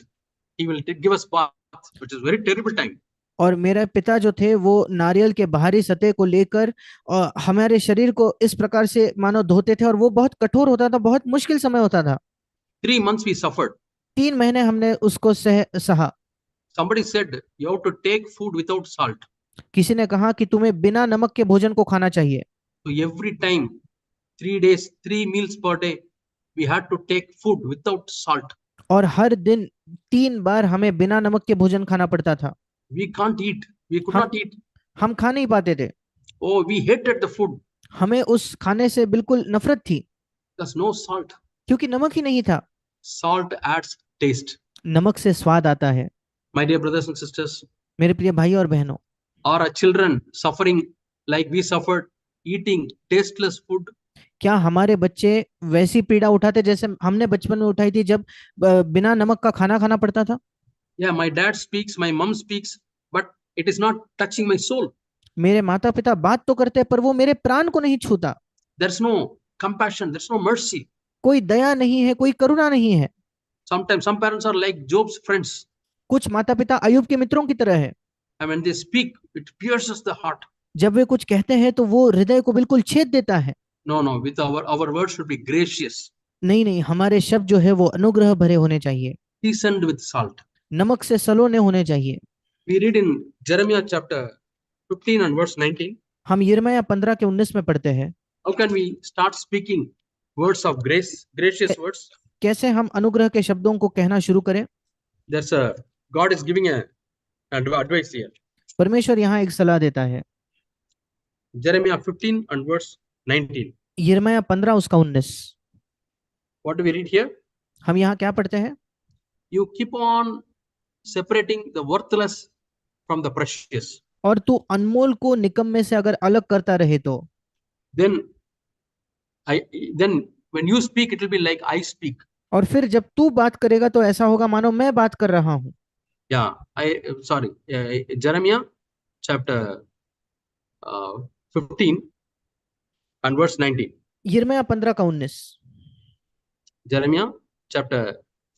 he will give us bath, which is very terrible time. और मेरे पिता जो थे वो नारियल के बाहरी सतह को लेकर हमारे शरीर को इस प्रकार से मानो धोते थे, और वो बहुत कठोर होता था, बहुत मुश्किल समय होता था। 3 months we suffered. 3 महीने हमने उसको सहा। Somebody said you have to take food without salt. किसी ने कहा कि तुम्हें बिना नमक के भोजन को खाना चाहिए। So every time, 3 days, 3 meals per day, we had to take food without salt. और हर दिन 3 बार हमें बिना नमक के भोजन खाना पड़ता था। We can't eat. We could not eat. हम खा नहीं पाते थे। Oh, we hated the food. हमें उस खाने से बिल्कुल नफरत थी। There's no salt. क्योंकि नमक ही नहीं था। Salt adds taste. नमक से स्वाद आता है। My dear brothers and sisters, मेरे प्रिय भाई और बहनों, are our children suffering like we suffered, eating tasteless food? क्या हमारे बच्चे वैसी पीड़ा उठाते जैसे हमने बचपन में उठाई थी, जब बिना नमक का खाना खाना पड़ता था? Yeah, my dad speaks, my mom speaks, but it is not touching my soul. मेरे माता पिता बात तो करते हैं पर वो मेरे प्राण को नहीं छूता। There's no compassion, there's no mercy. कोई दया नहीं है, कोई करुणा नहीं है। Sometimes some parents are like Job's friends. कुछ माता पिता अय्यूब के मित्रों की तरह है। And when they speak, it pierces the heart. जब वे कुछ कहते हैं तो वो हृदय को बिल्कुल छेद देता है। No, with our words should be gracious. नहीं, हमारे शब्द जो है वो अनुग्रह भरे होने चाहिए, Seasoned with salt. नमक से सलोने होने चाहिए। We read in Jeremiah chapter 15 and verse 19. हम यिर्मयाह 15 के 19 में पढ़ते हैं। How can we start speaking words of grace, gracious words? कैसे हम अनुग्रह के शब्दों को कहना शुरू करें? God is giving an advice here. परमेश्वर यहाँ एक सलाह देता है। Jeremiah 15 and verse 19. यिर्मयाह 15 उसका 19। What do we read here? हम यहाँ क्या पढ़ते हैं? You keep on separating the worthless from the precious. और तू अनमोल को निकम्मे से अगर अलग करता रहे तो Then when you speak, it will be like I speak. और फिर जब तू बात करेगा तो ऐसा होगा मानो मैं बात कर रहा हूँ। Jeremiah chapter 15 and verse 19. यिर्मयाह 15 का 19। Jeremiah chapter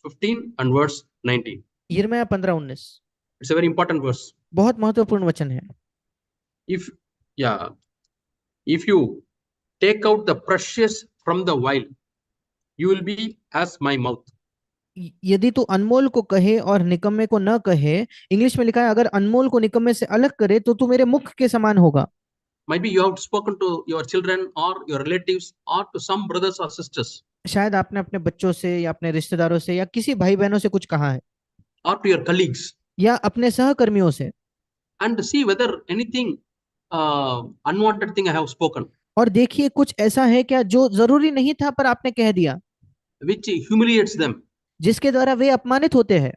15 and verse 19. यिर्मयाह 15 19। It's a very important verse. बहुत महत्वपूर्ण वचन है। If you take out the precious from the vial, you will be as my mouth. यदि तू अनमोल को कहे और निकम्मे को न कहे, इंग्लिश में लिखा है अगर अनमोल को निकम्मे से अलग करे तो तू मेरे मुख के समान होगा। Maybe you have spoken to your children or your relatives or to some brothers or sisters. शायद आपने अपने बच्चों से या अपने रिश्तेदारों से या किसी भाई बहनों से कुछ कहा है, or to your colleagues, या अपने सहकर्मियों से। and see whether anything unwanted thing I have spoken, और देखिए कुछ ऐसा है क्या जो जरूरी नहीं था पर आपने कह दिया, which humiliates them, जिसके द्वारा वे अपमानित होते हैं,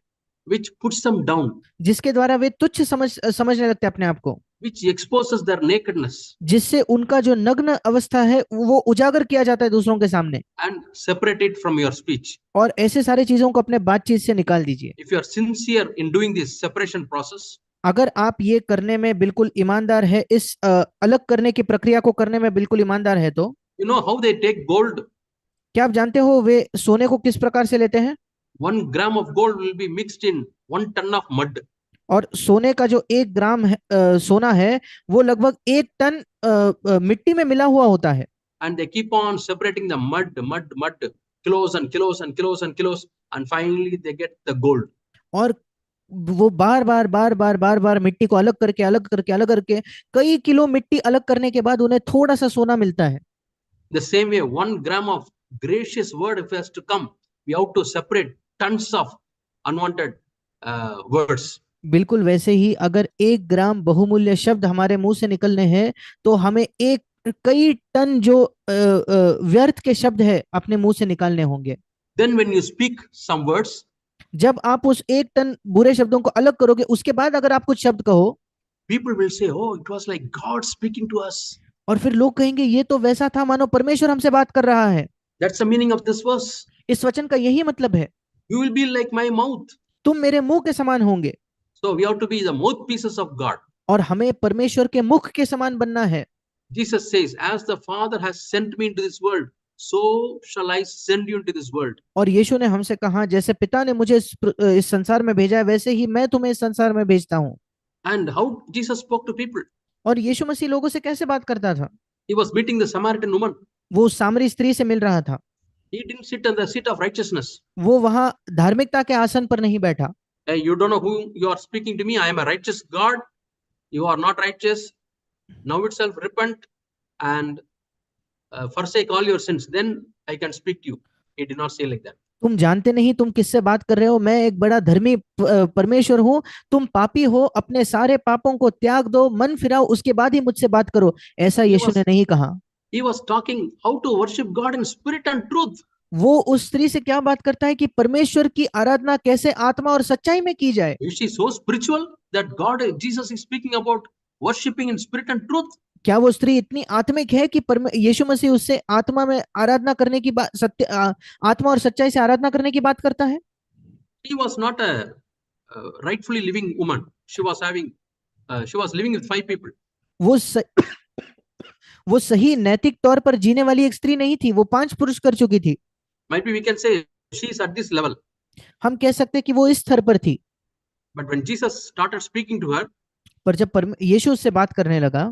which puts them down, जिसके द्वारा वे तुच्छ समझने लगते हैं अपने आप को, which exposes their nakedness जिससे उनका जो नग्न अवस्था है वो उजागर किया जाता है दूसरों के सामने। and separate it from your speech. और ऐसे सारी चीजों को अपने बातचीत से निकाल दीजिए। If you are sincere in doing this separation process, अगर आप ये करने में बिल्कुल ईमानदार है, इस अलग करने की प्रक्रिया को करने में बिल्कुल ईमानदार है, तो you know how they take gold? क्या आप जानते हो वे सोने को किस प्रकार से लेते हैं? 1 gram of gold will be mixed in 1 ton of mud. और सोने का जो 1 ग्राम है, सोना है, वो लगभग 1 टन मिट्टी में मिला हुआ होता है। And they keep on separating the mud, kilos and kilos and kilos and kilos, and finally they get the gold. और वो बार बार मिट्टी को अलग करके कई किलो मिट्टी अलग करने के बाद उन्हें थोड़ा सा सोना मिलता है। The same way, 1 gram of gracious word, if it has to come, we have to separate tons of unwanted words. बिल्कुल वैसे ही अगर 1 ग्राम बहुमूल्य शब्द हमारे मुंह से निकलने हैं तो हमें कई टन जो व्यर्थ के शब्द है अपने मुंह से निकालने होंगे। Then when you speak some words, जब आप उस 1 टन बुरे शब्दों को अलग करोगे, उसके बाद अगर आप कुछ शब्द कहो, people will say, oh, it was like God speaking to us. और फिर लोग कहेंगे ये तो वैसा था मानो परमेश्वर हमसे बात कर रहा है। That's the meaning of this verse. इस वचन का यही मतलब है, You will be like my mouth. तुम मेरे मुंह के समान होंगे। So we have to be the mouthpieces of God. और हमें परमेश्वर के मुख के समान बनना है। Jesus says, as the Father has sent me into this world, so shall I send you into this world. और यीशु ने हमसे कहा, जैसे पिता ने मुझे इस संसार में भेजा है, वैसे ही मैं तुम्हें इस संसार में भेजता हूँ। And how Jesus spoke to people? और यीशु मसीह लोगों से कैसे बात करता था? He was meeting the Samaritan woman. वो सामरी स्त्री से मिल रहा था। He didn't sit on the seat of righteousness. वो वहां धार्मिकता के आसन पर नहीं बैठा। Hey, you don't know who you are speaking to me. I am a righteous God. You are not righteous. Now itself repent and forsake all your sins. Then I can speak to you. He did not say like that. तुम जानते नहीं तुम किससे बात कर रहे हो, मैं एक बड़ा धर्मी परमेश्वर हूँ, तुम पापी हो, अपने सारे पापों को त्याग दो, मन फिराओ, उसके बाद ही मुझसे बात करो, ऐसा यीशु ने नहीं कहा। He was talking how to worship God in spirit and truth. वो उस स्त्री से क्या बात करता है कि परमेश्वर की आराधना कैसे आत्मा और सच्चाई में की जाए। Is she so spiritual that Jesus is speaking about worshiping in spirit and truth? क्या वो स्त्री इतनी आत्मिक है कि यीशु मसीह उससे आत्मा में आराधना करने की बात, आत्मा और सच्चाई से आराधना करने की बात करता है? She was not a rightfully living woman. She was living with 5 people. वो सही नैतिक तौर पर जीने वाली एक स्त्री नहीं थी, वो 5 पुरुष कर चुकी थी। Might be we can say she is at this level. हम कह सकते हैं कि वो इस स्तर पर थी। But when Jesus started speaking to her, पर जब यीशु उससे बात करने लगा,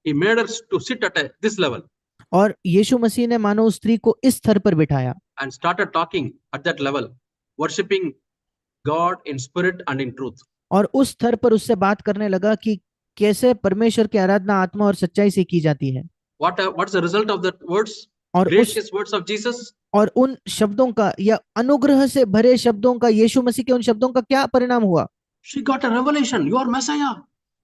he made her to sit at this level. और यीशु मसीह ने मानो उस स्त्री को इस स्तर पर बिठाया and started talking at that level, worshiping God in spirit and in truth. और उस स्तर पर उससे बात करने लगा कि कैसे परमेश्वर की आराधना आत्मा और सच्चाई से की जाती है। What's the result of that words? और gracious words of Jesus? और उन शब्दों का या अनुग्रह से भरे शब्दों का, यीशु मसीह के उन शब्दों का क्या परिणाम हुआ? She got a revelation, you are Messiah.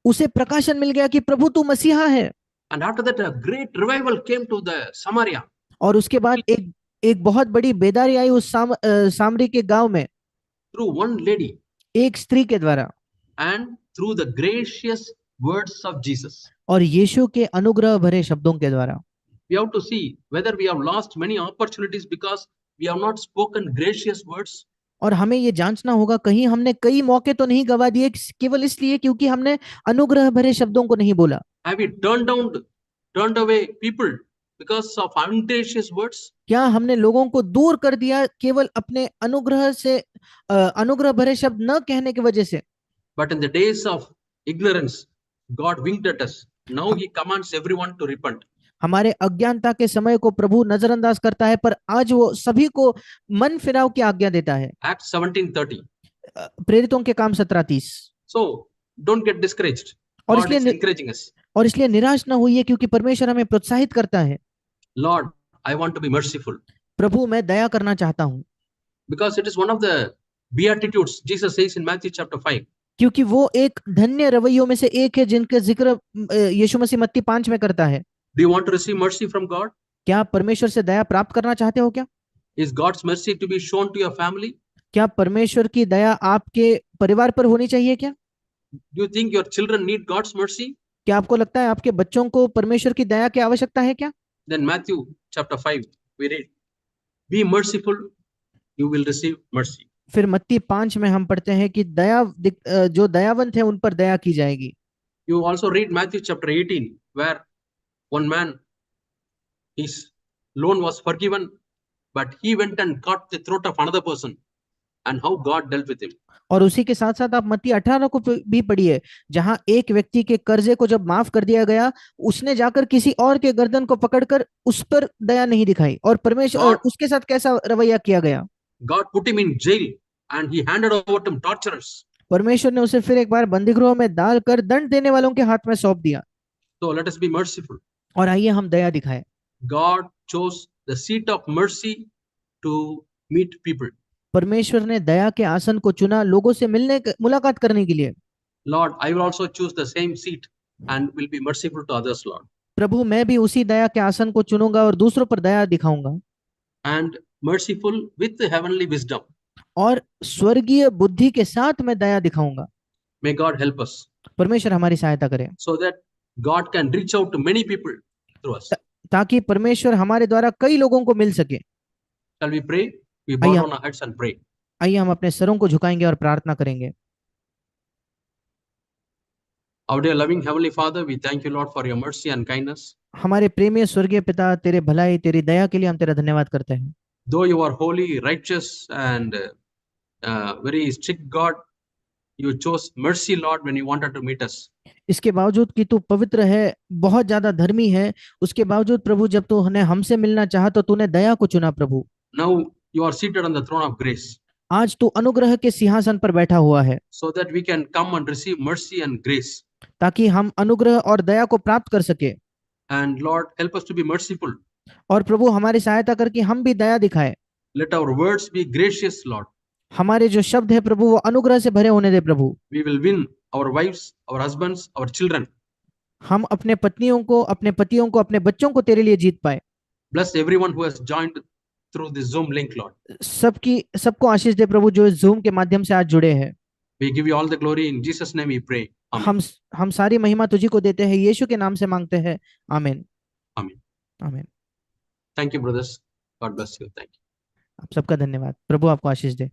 उसे प्रकाशन मिल गया कि प्रभु तू मसीहा है। And after that a great revival came to the Samaria. और उसके बाद एक बहुत बड़ी बेदारी आई उस सामरी के गांव में, through one lady, एक स्त्री के द्वारा, and through the gracious words of Jesus. और यीशु के अनुग्रह भरे शब्दों के द्वारा। We have to see whether we have lost many opportunities because we have not spoken gracious words. और हमें ये जांचना होगा कहीं हमने कई मौके तो नहीं गवा दिए केवल इसलिए क्योंकि हमने अनुग्रह भरे शब्दों को नहीं बोला। Have we turned away people because of ungracious words? क्या हमने लोगों को दूर कर दिया केवल अपने अनुग्रह भरे शब्द न कहने की वजह से? But in the days of ignorance, God winked at us. Now He commands everyone to repent. हमारे अज्ञानता के समय को प्रभु नजरअंदाज करता है, पर आज वो सभी को मन फिराव की आज्ञा देता है। Acts 17:30. प्रेरितों के काम 17:30। So don't get discouraged. और God is encouraging us. और इसलिए निराश ना होइए क्योंकि परमेश्वर हमें प्रोत्साहित करता है। Lord, I want to be merciful. प्रभु मैं दया करना चाहता हूँ। Because it is one of the beatitudes Jesus says in Matthew chapter 5. क्योंकि वो एक धन्य रवैयों में से एक है जिनका जिक्र यीशु मसीह मत्ती 5 में करता है। Do you want to receive mercy from God? क्या आप परमेश्वर से दया प्राप्त करना चाहते हो क्या? Is God's mercy to be shown to your family? क्या परमेश्वर की दया आपके परिवार पर होनी चाहिए क्या? Do you think your children need God's mercy? क्या आपको लगता है आपके बच्चों को परमेश्वर की दया की आवश्यकता है क्या? Then Matthew chapter 5, we read, be merciful, you will receive mercy. फिर मत्ती 5 में हम पढ़ते हैं कि जो दयावंत है उन पर दया की जाएगी। You also read Matthew chapter 18, where one man, his loan was forgiven, but he went and cut the throat of another person, and how God dealt with him. और उसी के साथ साथ आप मत्ती 18 को भी पढ़िए, जहां एक व्यक्ति के कर्जे को जब माफ कर दिया गया, उसने जाकर किसी और के गर्दन को पकड़कर उस पर दया नहीं दिखाई, और परमेश्वर God, उसके साथ कैसा रवैया किया गया। God put him in jail and he handed over to torturers. परमेश्वर ने उसे फिर एक बार बंदीगृह में डालकर दंड देने वालों के हाथ में सौंप दिया। So let us be merciful. और आइए हम दया दिखाएं। God chose the seat of mercy to meet people. परमेश्वर ने दया के आसन को चुना लोगों से मुलाकात करने के लिए। Lord, I will also choose the same seat and will be merciful to others, Lord. प्रभु, मैं भी उसी दया के आसन को चुनूंगा और दूसरों पर दया दिखाऊंगा। And merciful with heavenly wisdom. और स्वर्गीय बुद्धि के साथ मैं दया दिखाऊंगा। May God help us परमेश्वर हमारी सहायता करे so that God can reach out to many people through us. ताकि परमेश्वर हमारे द्वारा कई लोगों को मिल सके। Shall we pray? We bow आइए down our heads and pray. आइए हम अपने सरों को झुकाएंगे और प्रार्थना करेंगे। Our dear loving Heavenly Father, we thank you, Lord, for your mercy and kindness. हमारे प्रेमीय स्वर्गीय पिता, तेरे भलाई तेरी दया के लिए हम तेरा धन्यवाद करते हैं। Though you are holy, righteous, and very strict God, you chose mercy, Lord, when you wanted to meet us. इसके बावजूद कि तू पवित्र है, बहुत ज्यादा धर्मी है, उसके बावजूद प्रभु जब तूने हमसे मिलना चाहा तो तूने दया को चुना प्रभु। Now you are seated on the throne of grace, आज तू अनुग्रह के सिंहासन पर बैठा हुआ है, so that we can come and receive mercy and grace. ताकि हम अनुग्रह और दया को प्राप्त कर सके। And Lord, help us to be merciful. और प्रभु हमारी सहायता करके हम भी दया दिखाए। Let our words be gracious, Lord. हमारे जो शब्द है प्रभु वो अनुग्रह से भरे होने दे प्रभु। We will win our wives, our husbands, our children. हम अपने पत्नियों को, अपने पतियों को, अपने बच्चों को तेरे लिए जीत पाए। Bless everyone who has joined through this Zoom link, Lord. सबको आशीष दे प्रभु जो इस जूम के माध्यम से आज जुड़े हैं। We give you all the glory in Jesus' name we pray. Amen. हम सारी महिमा तुझी को देते हैं, यीशु के नाम से मांगते हैं, आमीन। Amen. आमीन। Thank you, brothers. God bless you. Thank you. आप सबका धन्यवाद। प्रभु आपको आशीष दे।